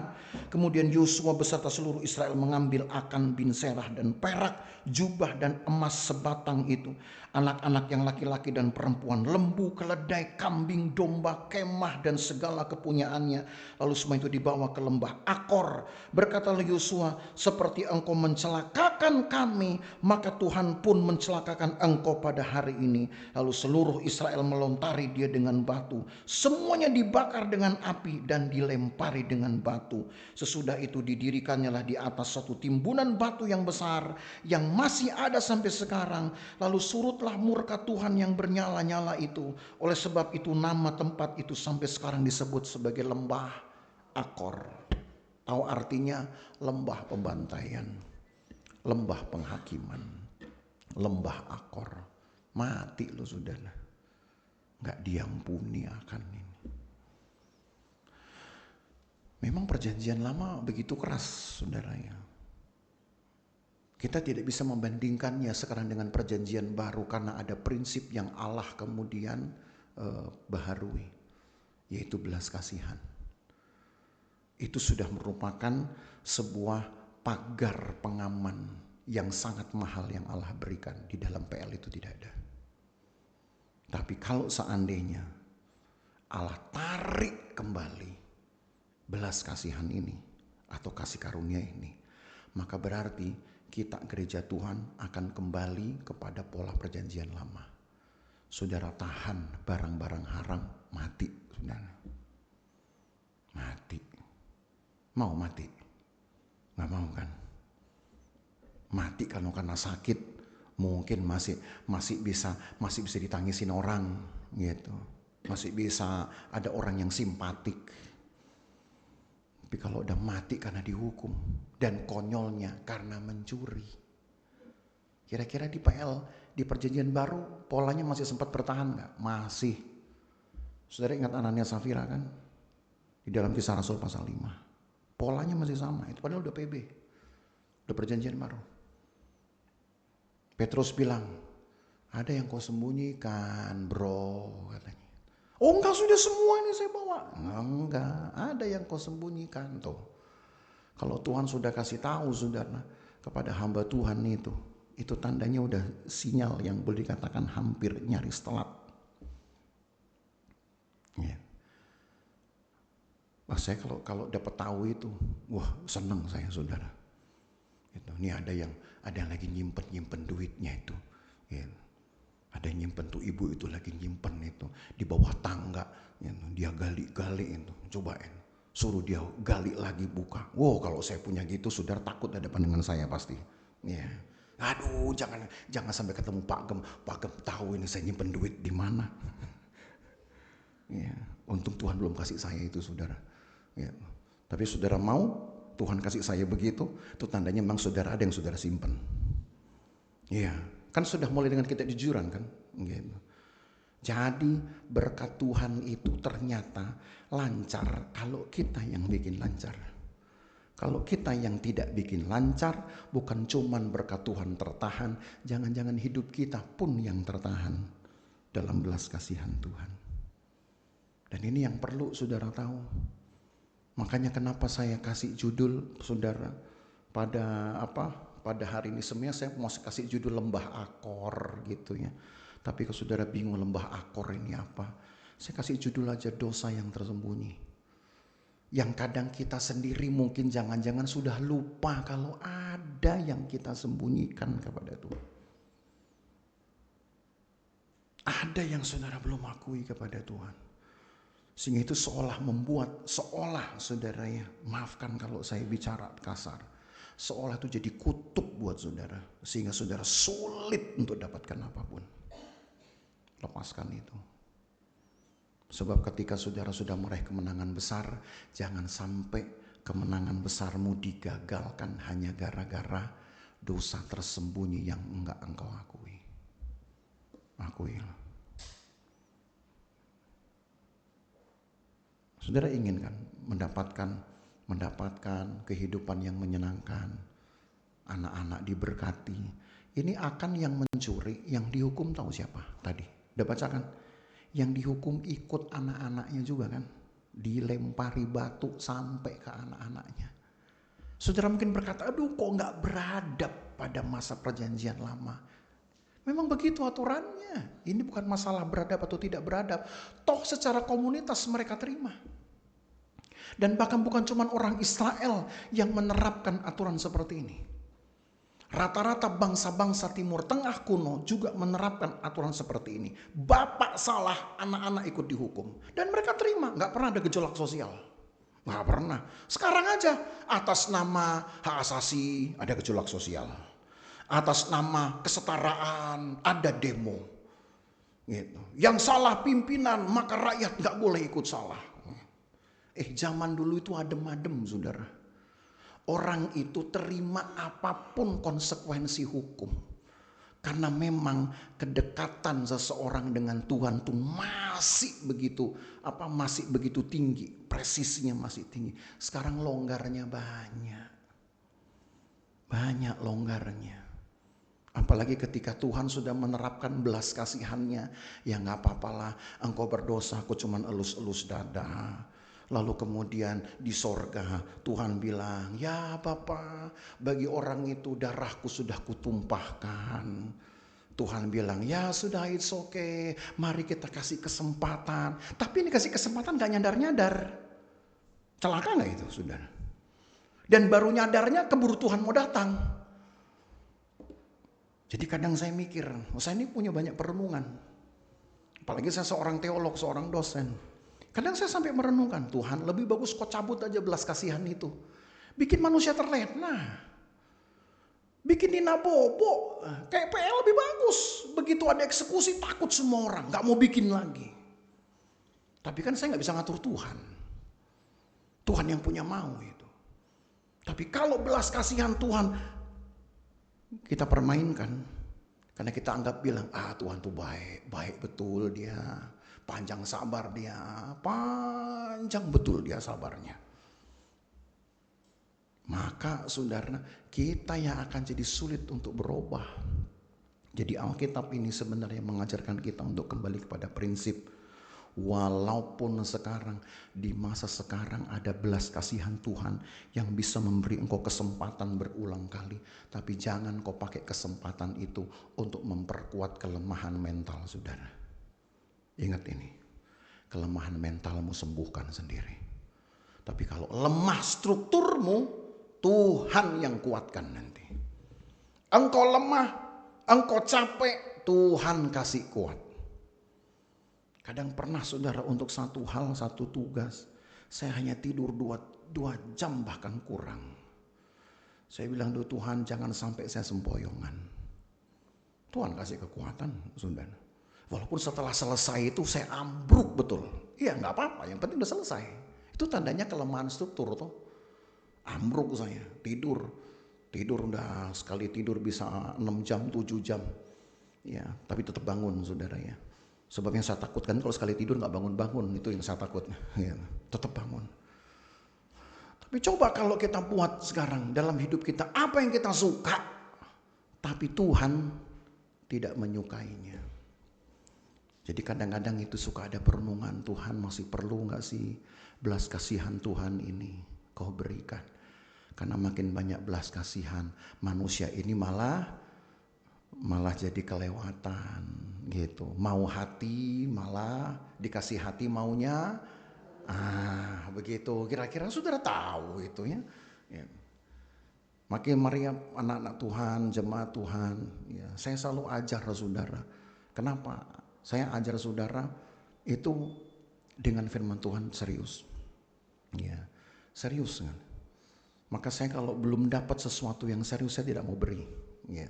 B: Kemudian Yosua beserta seluruh Israel mengambil akan bin Serah dan perak, jubah dan emas sebatang itu, anak-anak yang laki-laki dan perempuan, lembu, keledai, kambing, domba, kemah dan segala kepunyaannya. Lalu semua itu dibawa ke lembah Akor. Berkatalah Yosua, seperti engkau mencelakakan kami, maka Tuhan pun mencelakakan engkau pada hari ini. Lalu seluruh Israel melontari dia dengan batu. Semuanya dibakar dengan api dan dilempari dengan batu. Sesudah itu didirikannya di atas satu timbunan batu yang besar yang masih ada sampai sekarang. Lalu surutlah murka Tuhan yang bernyala-nyala itu. Oleh sebab itu nama tempat itu sampai sekarang disebut sebagai lembah Akor. Tahu artinya lembah pembantaian, lembah penghakiman, lembah Akor. Mati lo saudara, nggak diampuni akan ini. Memang perjanjian lama begitu keras saudara ya. Kita tidak bisa membandingkannya sekarang dengan perjanjian baru karena ada prinsip yang Allah kemudian baharui, yaitu belas kasihan. Itu sudah merupakan sebuah pagar pengaman yang sangat mahal yang Allah berikan. Di dalam PL itu tidak ada. Tapi kalau seandainya Allah tarik kembali belas kasihan ini atau kasih karunia ini, maka berarti kita gereja Tuhan akan kembali kepada pola perjanjian lama. Saudara tahan barang-barang haram, mati saudara. Mati. Mau mati? Nggak mau kan? Mati karena sakit, mungkin masih bisa ditangisin orang gitu. Masih bisa ada orang yang simpatik. Tapi kalau udah mati karena dihukum dan konyolnya karena mencuri. Kira-kira di di perjanjian baru polanya masih sempat bertahan nggak? Masih. Saudara ingat Anania Safira kan? Di dalam Kisah Rasul pasal 5. Polanya masih sama, itu padahal udah PB. Udah perjanjian baru. Petrus bilang, ada yang kau sembunyikan bro, katanya. Oh enggak, sudah semua ini saya bawa. Enggak, ada yang kau sembunyikan tuh. Kalau Tuhan sudah kasih tahu saudara kepada hamba Tuhan itu tandanya udah sinyal yang boleh dikatakan hampir nyaris telat. Ya. Wah, saya kalau dapat tahu itu, wah senang saya saudara. Itu, ini ada yang lagi nyimpen duitnya itu. Ya. Ada yang nyimpen tuh ibu itu lagi nyimpen itu di bawah tangga, ya, dia gali itu, cobain, suruh dia gali lagi buka. Wow, kalau saya punya gitu, saudara takut ada dengan saya pasti. Ya, aduh, jangan sampai ketemu Pak Gem tahu ini saya nyimpen duit di mana. Ya, untung Tuhan belum kasih saya itu saudara. Ya, tapi saudara mau Tuhan kasih saya begitu, itu tandanya memang saudara ada yang saudara simpen. Iya. Kan sudah mulai dengan kita jujuran kan. Gitu. Jadi berkat Tuhan itu ternyata lancar kalau kita yang bikin lancar. Kalau kita yang tidak bikin lancar, bukan cuman berkat Tuhan tertahan, jangan-jangan hidup kita pun yang tertahan dalam belas kasihan Tuhan. Dan ini yang perlu saudara tahu. Makanya kenapa saya kasih judul saudara pada hari ini sebenarnya saya mau kasih judul Lembah Akor gitu ya. Tapi kalau saudara bingung Lembah Akor ini apa, saya kasih judul aja Dosa yang Tersembunyi. Yang kadang kita sendiri mungkin jangan-jangan sudah lupa kalau ada yang kita sembunyikan kepada Tuhan. Ada yang saudara belum akui kepada Tuhan. Sehingga itu seolah saudara ya, maafkan kalau saya bicara kasar, seolah itu jadi kutuk buat saudara, sehingga saudara sulit untuk dapatkan apapun. Lepaskan itu. Sebab ketika saudara sudah meraih kemenangan besar, jangan sampai kemenangan besarmu digagalkan hanya gara-gara dosa tersembunyi yang enggak engkau akui. Akuilah. Saudara ingin kan mendapatkan kehidupan yang menyenangkan, anak-anak diberkati. Ini akan yang mencuri, yang dihukum tahu siapa tadi? Udah baca kan? Yang dihukum ikut anak-anaknya juga kan? Dilempari batu sampai ke anak-anaknya. Saudara mungkin berkata, aduh kok gak beradab pada masa perjanjian lama. Memang begitu aturannya. Ini bukan masalah beradab atau tidak beradab. Toh secara komunitas mereka terima. Dan bahkan bukan cuma orang Israel yang menerapkan aturan seperti ini. Rata-rata bangsa-bangsa Timur Tengah kuno juga menerapkan aturan seperti ini. Bapak salah, anak-anak ikut dihukum. Dan mereka terima, gak pernah ada gejolak sosial. Gak pernah. Sekarang aja atas nama hak asasi ada gejolak sosial. Atas nama kesetaraan ada demo. Gitu. Yang salah pimpinan maka rakyat gak boleh ikut salah. Zaman dulu itu adem-adem saudara. Orang itu terima apapun konsekuensi hukum. Karena memang kedekatan seseorang dengan Tuhan itu masih begitu tinggi. Presisinya masih tinggi. Sekarang longgarnya banyak. Banyak longgarnya. Apalagi ketika Tuhan sudah menerapkan belas kasihannya. Ya gak apa-apalah engkau berdosa, aku cuman elus-elus dada. Lalu kemudian di sorga Tuhan bilang, ya Bapa, bagi orang itu darahku sudah kutumpahkan. Tuhan bilang, ya sudah it's okay, mari kita kasih kesempatan. Tapi ini kasih kesempatan gak nyadar-nyadar. Celaka gak itu saudara? Dan baru nyadarnya keburu Tuhan mau datang. Jadi kadang saya mikir, saya ini punya banyak perenungan. Apalagi saya seorang teolog, seorang dosen. Kadang saya sampai merenungkan, Tuhan lebih bagus kau cabut aja belas kasihan itu. Bikin manusia terlena. Bikin Nina bobo. Kayak PL lebih bagus. Begitu ada eksekusi takut semua orang. Gak mau bikin lagi. Tapi kan saya gak bisa ngatur Tuhan. Tuhan yang punya mau itu. Tapi kalau belas kasihan Tuhan kita permainkan. Karena kita anggap bilang, Tuhan tuh baik. Baik betul dia. Panjang sabar dia. Panjang betul dia sabarnya. Maka saudara, kita yang akan jadi sulit untuk berubah. Jadi Alkitab ini sebenarnya mengajarkan kita untuk kembali kepada prinsip. Walaupun sekarang, di masa sekarang ada belas kasihan Tuhan yang bisa memberi engkau kesempatan berulang kali. Tapi jangan kau pakai kesempatan itu untuk memperkuat kelemahan mental saudara. Ingat ini, kelemahan mentalmu sembuhkan sendiri. Tapi kalau lemah strukturmu, Tuhan yang kuatkan nanti. Engkau lemah, engkau capek, Tuhan kasih kuat. Kadang pernah saudara untuk satu hal, satu tugas, saya hanya tidur 2 jam bahkan kurang. Saya bilang, Tuhan jangan sampai saya sempoyongan. Tuhan kasih kekuatan saudara. Walaupun setelah selesai itu saya ambruk betul. Iya gak apa-apa, yang penting udah selesai. Itu tandanya kelemahan struktur tuh. Ambruk saya, tidur udah sekali tidur bisa 6 jam, 7 jam. Ya, tapi tetap bangun saudara ya. Sebab yang saya takutkan kalau sekali tidur gak bangun-bangun, itu yang saya takut. Ya, tetap bangun. Tapi coba kalau kita buat sekarang dalam hidup kita apa yang kita suka, tapi Tuhan tidak menyukainya. Jadi kadang-kadang itu suka ada perenungan, Tuhan masih perlu gak sih belas kasihan Tuhan ini kau berikan. Karena makin banyak belas kasihan, manusia ini malah jadi kelewatan gitu. Mau hati malah dikasih hati maunya. Begitu. Kira-kira saudara tahu itu ya. Makin Maria anak-anak Tuhan, jemaat Tuhan. Ya, saya selalu ajar saudara. Kenapa? Saya ajar saudara itu dengan firman Tuhan serius. Ya, serius kan. Maka saya kalau belum dapat sesuatu yang serius saya tidak mau beri. Ya.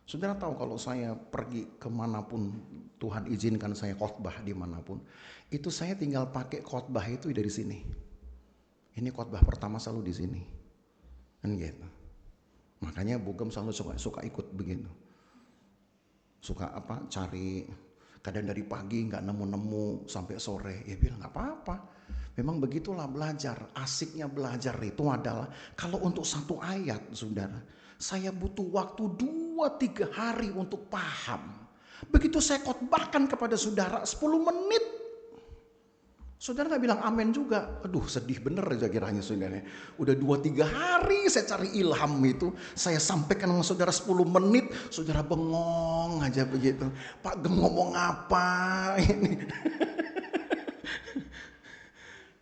B: Saudara tahu kalau saya pergi kemanapun Tuhan izinkan saya khotbah dimanapun, itu saya tinggal pakai khotbah itu dari sini. Ini khotbah pertama selalu di sini, kan gitu. Makanya Bugem selalu suka ikut begitu. Suka cari, kadang dari pagi nggak nemu sampai sore, ya bilang nggak apa-apa. Memang begitulah belajar. Asiknya belajar itu adalah kalau untuk satu ayat, saudara, saya butuh waktu 2-3 hari untuk paham. Begitu saya khotbahkan kepada saudara 10 menit, saudara gak bilang amin juga. Aduh sedih bener aja kiranya saudara. Udah 2-3 hari saya cari ilham itu, saya sampaikan sama saudara 10 menit, saudara bengong aja begitu. Pak Gem ngomong apa ini?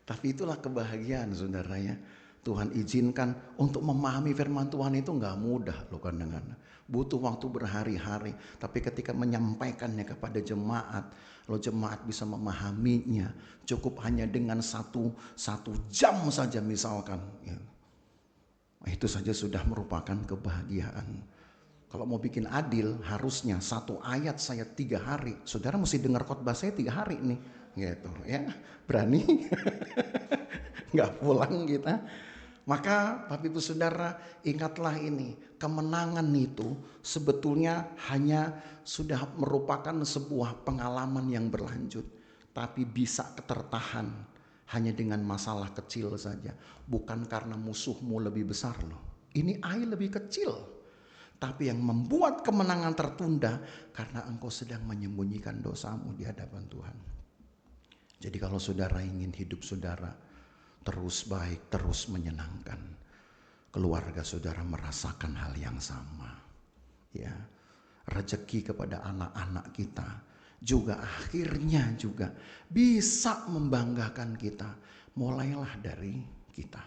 B: Tapi itulah kebahagiaan saudara ya. Tuhan izinkan untuk memahami firman Tuhan itu gak mudah loh kadang-kadang. Butuh waktu berhari-hari. Tapi ketika menyampaikannya kepada jemaat, lo jemaat bisa memahaminya. Cukup hanya dengan satu jam saja misalkan. Ya. Itu saja sudah merupakan kebahagiaan. Kalau mau bikin adil harusnya 1 ayat saya 3 hari. Saudara mesti dengar khotbah saya 3 hari nih. Gitu ya. Berani? Gak pulang kita. Maka Bapak Ibu Saudara ingatlah ini, kemenangan itu sebetulnya hanya sudah merupakan sebuah pengalaman yang berlanjut. Tapi bisa tertahan hanya dengan masalah kecil saja. Bukan karena musuhmu lebih besar loh. Ini Ai lebih kecil. Tapi yang membuat kemenangan tertunda karena engkau sedang menyembunyikan dosamu di hadapan Tuhan. Jadi kalau saudara ingin hidup saudara terus baik, terus menyenangkan, keluarga saudara merasakan hal yang sama. Ya, rezeki kepada anak-anak kita juga akhirnya juga bisa membanggakan kita. Mulailah dari kita.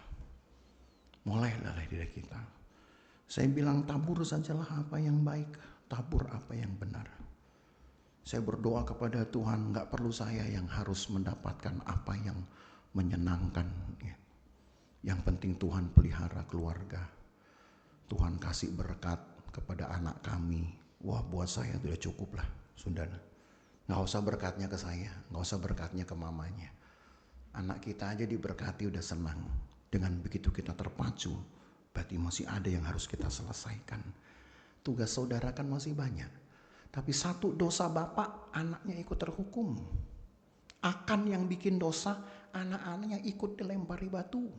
B: Mulailah dari kita. Saya bilang tabur sajalah apa yang baik. tabur apa yang benar. Saya berdoa kepada Tuhan, gak perlu saya yang harus mendapatkan apa yang menyenangkan. Yang penting Tuhan pelihara keluarga. Tuhan kasih berkat kepada anak kami. Wah, buat saya sudah cukup lah, saudara. Gak usah berkatnya ke saya, gak usah berkatnya ke mamanya. Anak kita aja diberkati udah senang. Dengan begitu kita terpacu, berarti masih ada yang harus kita selesaikan. Tugas saudara kan masih banyak. Tapi satu dosa bapak, anaknya ikut terhukum. Akan yang bikin dosa, anak-anaknya ikut dilempari batu.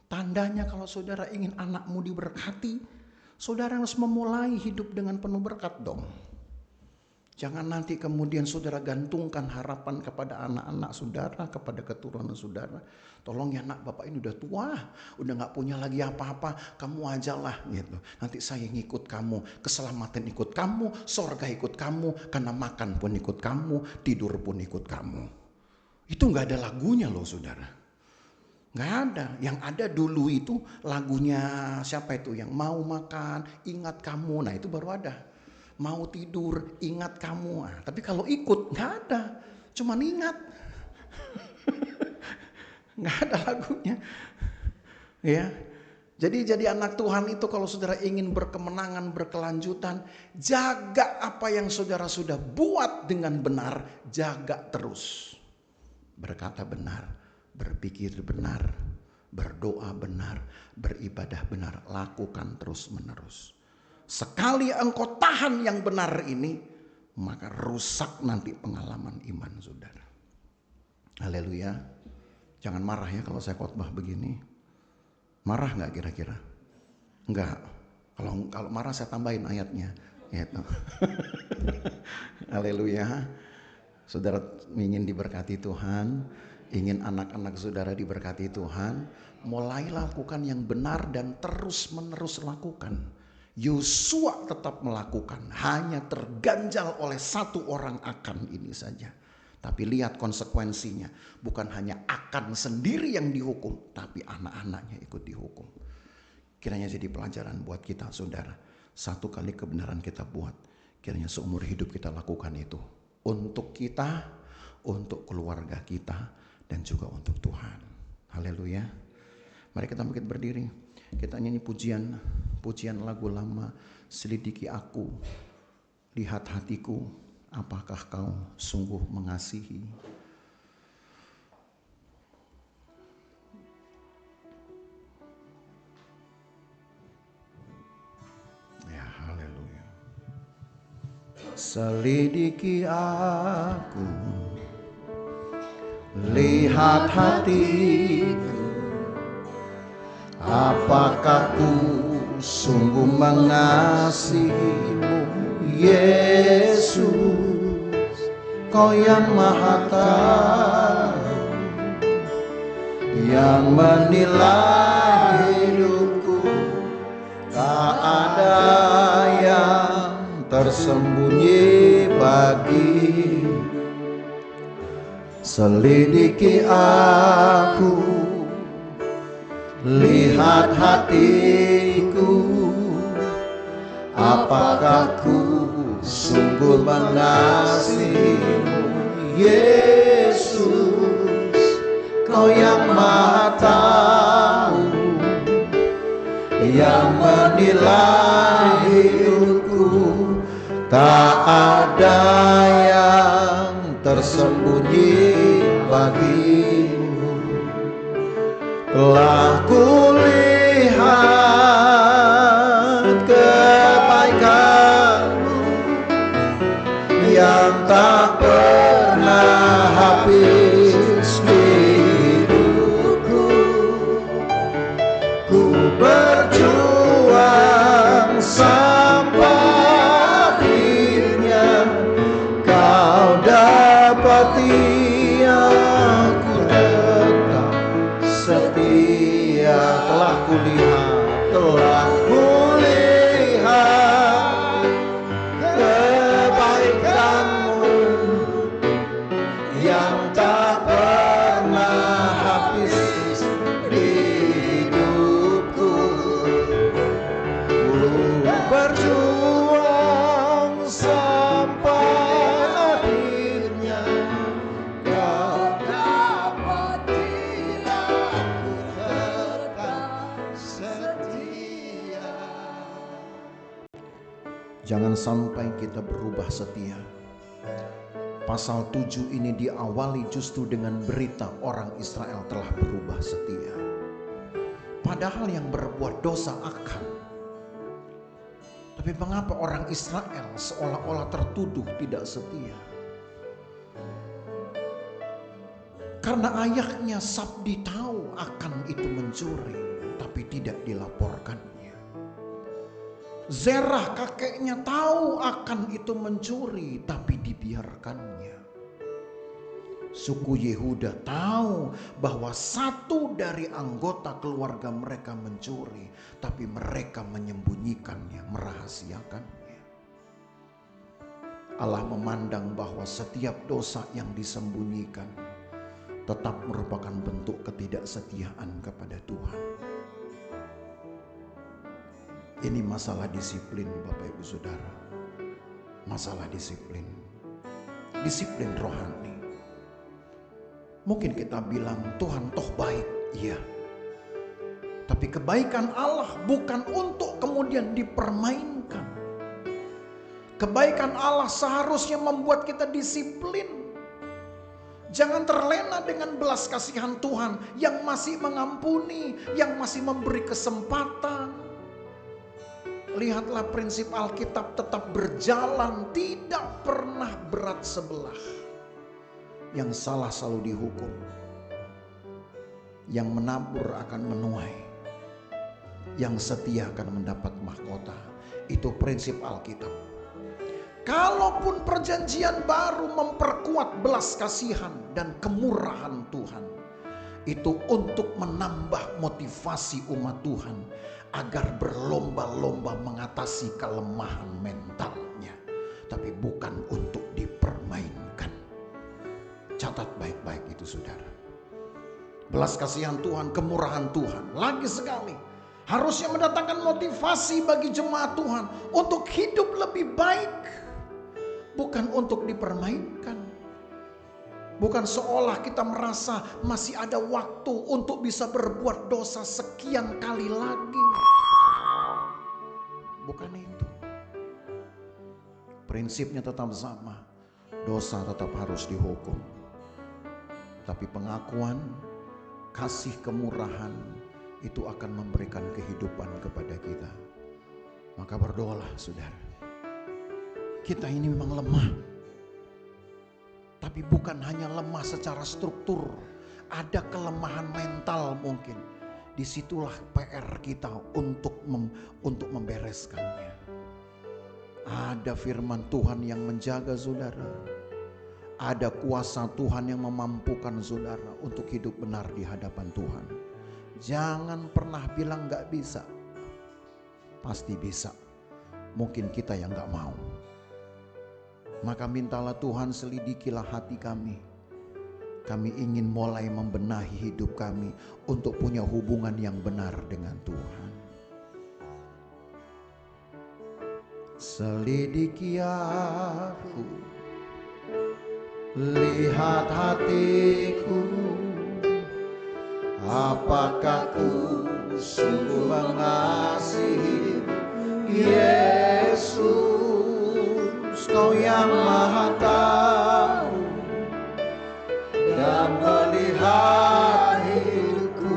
B: Tandanya kalau saudara ingin anakmu diberkati, saudara harus memulai hidup dengan penuh berkat dong. Jangan nanti kemudian saudara gantungkan harapan kepada anak-anak saudara, kepada keturunan saudara. Tolong ya nak, bapak ini udah tua, udah gak punya lagi apa-apa, kamu ajalah gitu. Nanti saya ngikut kamu, keselamatan ikut kamu, sorga ikut kamu, karena makan pun ikut kamu, tidur pun ikut kamu. Itu gak ada lagunya loh saudara. Gak ada. Yang ada dulu itu lagunya siapa itu? Yang mau makan, ingat kamu. Nah itu baru ada. Mau tidur, ingat kamu. Nah, tapi kalau ikut gak ada. Cuman ingat. Gak ada lagunya. Ya. Jadi anak Tuhan itu kalau saudara ingin berkemenangan, berkelanjutan, jaga apa yang saudara sudah buat dengan benar, jaga terus. Berkata benar, berpikir benar, berdoa benar, beribadah benar, lakukan terus menerus. Sekali engkau tahan yang benar ini, maka rusak nanti pengalaman iman saudara. Haleluya. Jangan marah ya kalau saya khotbah begini. Marah nggak kira-kira? Enggak. Kalau marah saya tambahin ayatnya. Gitu. Haleluya. Saudara ingin diberkati Tuhan, ingin anak-anak saudara diberkati Tuhan, mulai lakukan yang benar dan terus menerus lakukan. Yosua tetap melakukan, hanya terganjal oleh satu orang Akan ini saja. Tapi lihat konsekuensinya, bukan hanya Akan sendiri yang dihukum, tapi anak-anaknya ikut dihukum. Kiranya jadi pelajaran buat kita saudara. Satu kali kebenaran kita buat, kiranya seumur hidup kita lakukan itu. Untuk kita, untuk keluarga kita, dan juga untuk Tuhan. Haleluya. Mari kita bangkit berdiri. Kita nyanyi pujian lagu lama, selidiki aku, lihat hatiku, apakah kau sungguh mengasihi. Ya, haleluya. Selidiki aku, lihat hatiku, apakah ku sungguh mengasihimu, Yesus, kau yang maha tahu, yang menilai hidupku, tak ada yang tersembunyi bagi. Selidiki aku, lihat hatiku, apakah ku sungguh mengasihimu, Yesus, kau yang maha tahu, yang menilai hidupku, tak ada yang tersembunyi bagimu. Telah kulihat kebaikanmu yang tak pernah habis di hidupku. Ku berjuang sampai akhirnya kau dapati aku tetap setia. Telah kulihat kebaikanmu yang tak pernah habis di hidupku. Ku berjuang Jangan sampai kita berubah setia. Pasal 7 ini diawali justru dengan berita orang Israel telah berubah setia. Padahal yang berbuat dosa akan. Tapi mengapa orang Israel seolah-olah tertuduh tidak setia? Karena ayahnya Sabdi tahu akan itu mencuri, tapi tidak dilaporkannya. Zerah kakeknya tahu akan itu mencuri, tapi dibiarkannya. Suku Yehuda tahu bahwa satu dari anggota keluarga mereka mencuri, tapi mereka menyembunyikannya, merahasiakannya. Allah memandang bahwa setiap dosa yang disembunyikan tetap merupakan bentuk ketidaksetiaan kepada Tuhan. Ini masalah disiplin Bapak Ibu Saudara. Masalah disiplin. Disiplin rohani. Mungkin kita bilang Tuhan toh baik. Iya. Tapi kebaikan Allah bukan untuk kemudian dipermainkan. Kebaikan Allah seharusnya membuat kita disiplin. Jangan terlena dengan belas kasihan Tuhan yang masih mengampuni, yang masih memberi kesempatan. Lihatlah prinsip Alkitab tetap berjalan, tidak pernah berat sebelah. Yang salah selalu dihukum. Yang menabur akan menuai. Yang setia akan mendapat mahkota. Itu prinsip Alkitab. Kalaupun perjanjian baru memperkuat belas kasihan dan kemurahan Tuhan, itu untuk menambah motivasi umat Tuhan agar berlomba-lomba mengatasi kelemahan mentalnya, tapi bukan untuk dipermainkan. Catat baik-baik itu saudara. Belas kasihan Tuhan, kemurahan Tuhan lagi sekali harusnya mendatangkan motivasi bagi jemaat Tuhan untuk hidup lebih baik, bukan untuk dipermainkan. Bukan seolah kita merasa masih ada waktu untuk bisa berbuat dosa sekian kali lagi. Bukan itu. Prinsipnya tetap sama. Dosa tetap harus dihukum. Tapi pengakuan, kasih kemurahan itu akan memberikan kehidupan kepada kita. Maka berdoalah saudara. Kita ini memang lemah. Tapi bukan hanya lemah secara struktur, ada kelemahan mental mungkin. Disitulah PR kita untuk membereskannya. Ada firman Tuhan yang menjaga saudara. Ada kuasa Tuhan yang memampukan saudara untuk hidup benar di hadapan Tuhan. Jangan pernah bilang gak bisa. Pasti bisa. Mungkin kita yang gak mau. Maka mintalah Tuhan, selidikilah hati kami. Kami ingin mulai membenahi hidup kami untuk punya hubungan yang benar dengan Tuhan. Selidiki aku, lihat hatiku, apakah ku sungguh mengasihi Yesus. Kau yang maha tahu dan melihat hidupku,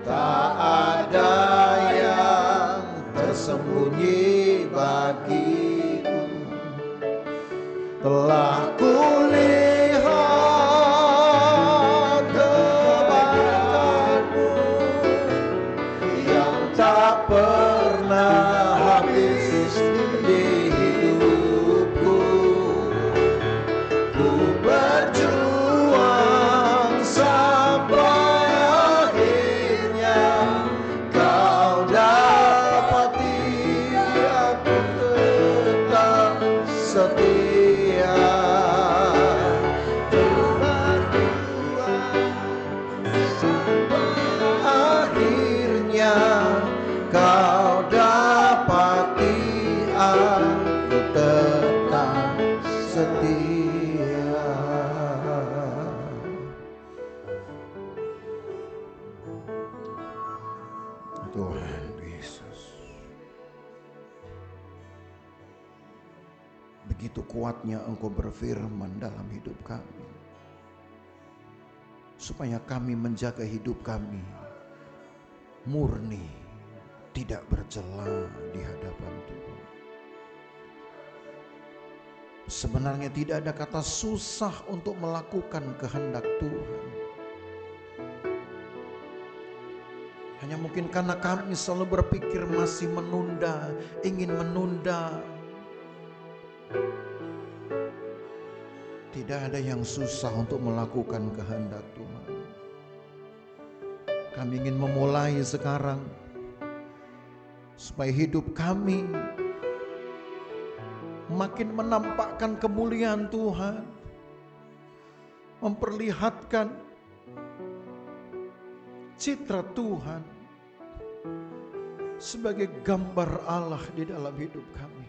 B: tak ada yang tersembunyi bagiku. Telah kulihat kebaikan-Mu yang tak pernah habis di hidupku. Ku berjuang sampai akhirnya Kau dapati aku tetap setia. Begitu kuatnya Engkau berfirman dalam hidup kami, supaya kami menjaga hidup kami murni, tidak bercela di hadapan Tuhan. Sebenarnya tidak ada kata susah untuk melakukan kehendak Tuhan. Hanya mungkin karena kami selalu berpikir masih menunda, ingin menunda. Tidak ada yang susah untuk melakukan kehendak Tuhan. Kami ingin memulai sekarang, supaya hidup kami makin menampakkan kemuliaan Tuhan, memperlihatkan citra Tuhan sebagai gambar Allah di dalam hidup kami.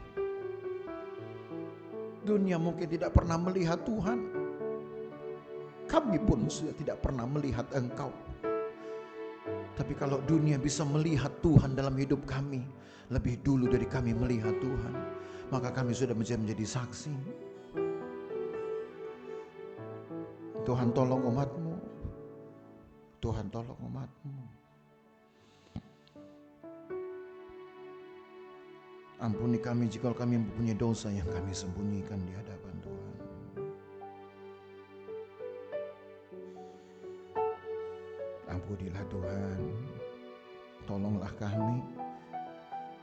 B: Dunia mungkin tidak pernah melihat Tuhan, kami pun sudah tidak pernah melihat Engkau. Tapi kalau dunia bisa melihat Tuhan dalam hidup kami lebih dulu dari kami melihat Tuhan, maka kami sudah menjadi saksi. Tuhan tolong umat-Mu, Tuhan tolong umat-Mu. Ampuni kami jika kami mempunyai dosa yang kami sembunyikan di hadapan Tuhan. Ampunilah Tuhan, tolonglah kami,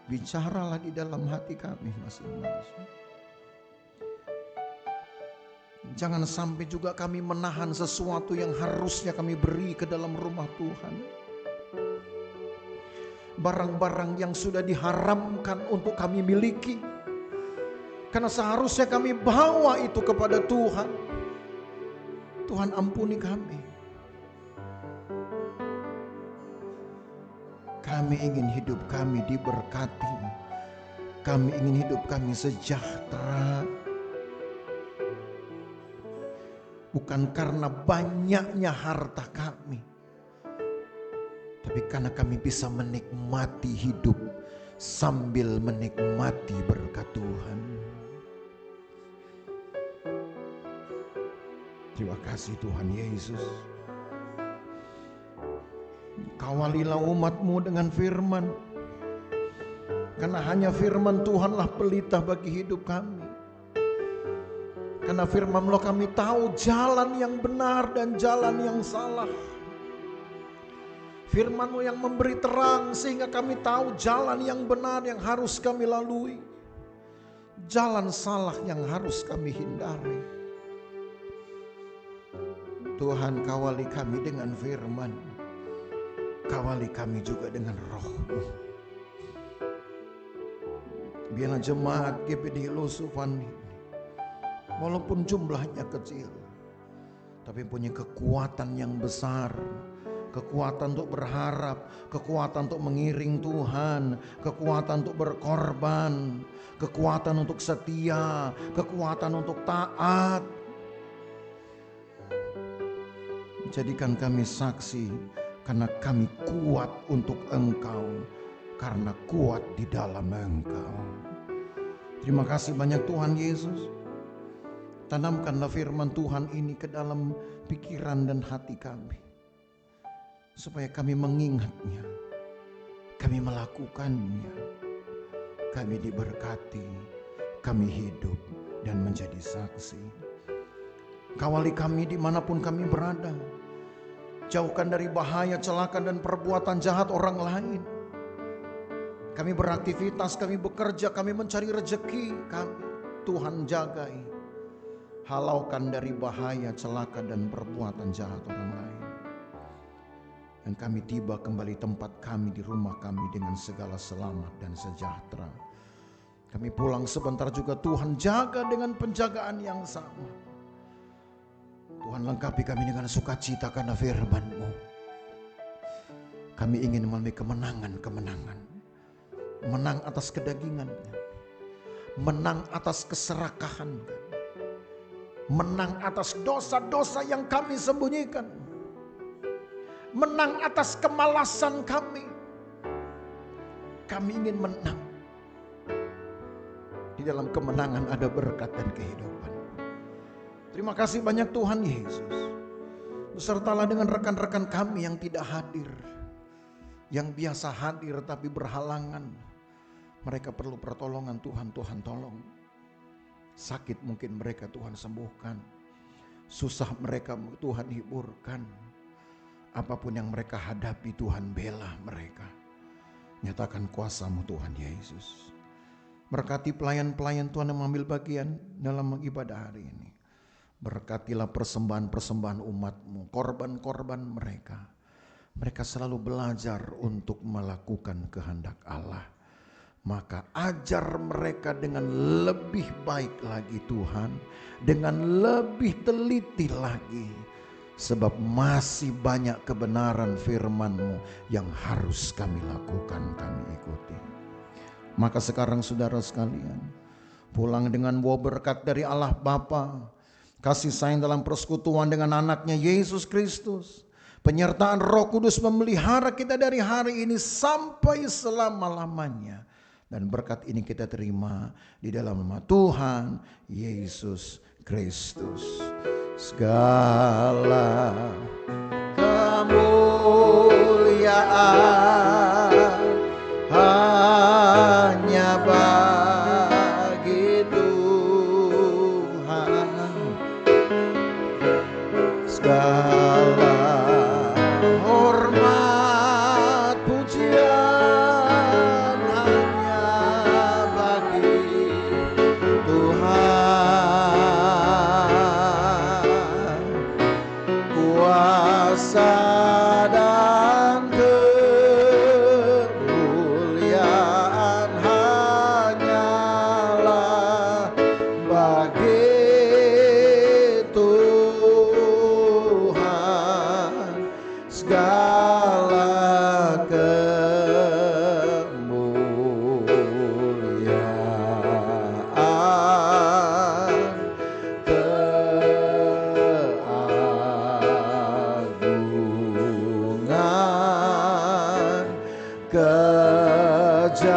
B: bicaralah di dalam hati kami masing-masing. Jangan sampai juga kami menahan sesuatu yang harusnya kami beri ke dalam rumah Tuhan. Barang-barang yang sudah diharamkan untuk kami miliki, karena seharusnya kami bawa itu kepada Tuhan. Tuhan ampuni kami. Kami ingin hidup kami diberkati. Kami ingin hidup kami sejahtera. Bukan karena banyaknya harta kami, tapi karena kami bisa menikmati hidup sambil menikmati berkat Tuhan. Terima kasih Tuhan Yesus. Kawalilah umat-Mu dengan firman, karena hanya firman Tuhanlah pelita bagi hidup kami. Karena firman-Mu kami tahu jalan yang benar dan jalan yang salah. Firman-Mu yang memberi terang sehingga kami tahu jalan yang benar yang harus kami lalui, jalan salah yang harus kami hindari. Tuhan, kawali kami dengan firman, kawali kami juga dengan Roh-Mu. Biarlah jemaat GPD Lusuvan ini, walaupun jumlahnya kecil, tapi punya kekuatan yang besar. Kekuatan untuk berharap, kekuatan untuk mengiring Tuhan, kekuatan untuk berkorban, kekuatan untuk setia, kekuatan untuk taat. Jadikan kami saksi, karena kami kuat untuk Engkau, karena kuat di dalam Engkau. Terima kasih banyak Tuhan Yesus. Tanamkanlah firman Tuhan ini ke dalam pikiran dan hati kami, supaya kami mengingatnya, kami melakukannya, kami diberkati, kami hidup dan menjadi saksi. Kawali kami dimanapun kami berada, jauhkan dari bahaya, celaka dan perbuatan jahat orang lain. Kami beraktivitas, kami bekerja, kami mencari rezeki kami, Tuhan jagai. Halaukan dari bahaya, celaka dan perbuatan jahat orang lain. Dan kami tiba kembali tempat kami di rumah kami dengan segala selamat dan sejahtera. Kami pulang sebentar juga, Tuhan jaga dengan penjagaan yang sama. Tuhan lengkapi kami dengan sukacita karena firman-Mu. Kami ingin melalui kemenangan-kemenangan. Menang atas kedagingan, menang atas keserakahan, menang atas dosa-dosa yang kami sembunyikan, menang atas kemalasan kami. Kami ingin menang di dalam kemenangan ada berkat dan kehidupan. Terima kasih banyak Tuhan Yesus. Besertalah dengan rekan-rekan kami yang tidak hadir, yang biasa hadir tapi berhalangan. Mereka perlu pertolongan Tuhan, Tuhan tolong. Sakit mungkin mereka Tuhan sembuhkan. Susah mereka Tuhan hiburkan. Apapun yang mereka hadapi Tuhan bela mereka. Nyatakan kuasa-Mu Tuhan Yesus. Berkati pelayan-pelayan Tuhan yang mengambil bagian dalam ibadah hari ini. Berkatilah persembahan-persembahan umat-Mu, korban-korban mereka. Mereka selalu belajar untuk melakukan kehendak Allah. Maka ajar mereka dengan lebih baik lagi Tuhan, dengan lebih teliti lagi. Sebab masih banyak kebenaran firman-Mu yang harus kami lakukan, kami ikuti. Maka sekarang saudara sekalian, pulang dengan bawa berkat dari Allah Bapa, kasih sayang dalam persekutuan dengan anaknya Yesus Kristus, penyertaan Roh Kudus memelihara kita dari hari ini sampai selama-lamanya. Dan berkat ini kita terima di dalam nama Tuhan Yesus Kristus. Segala kemuliaan hanya bagi Tuhan. Segala hormat pujian hanya bagi Tuhan. Kuasa dan kemuliaan hanyalah bagi Tuhan. Segala kemuliaan, keagungan, kejayaan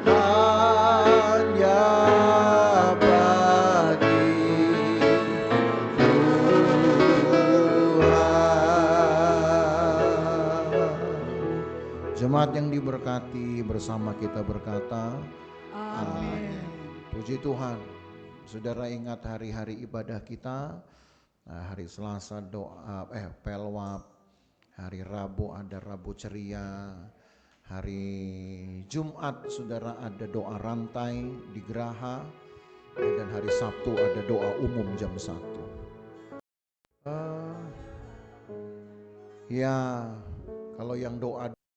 B: hanya bagi Tuhan. Jemaat yang diberkati, bersama kita berkata amin. Puji Tuhan. Saudara ingat hari-hari ibadah kita. Hari Selasa doa pelwap, hari Rabu ada Rabu ceria, hari Jumat saudara ada doa rantai di Geraha, dan hari Sabtu ada doa umum jam 1. Ya, kalau yang doa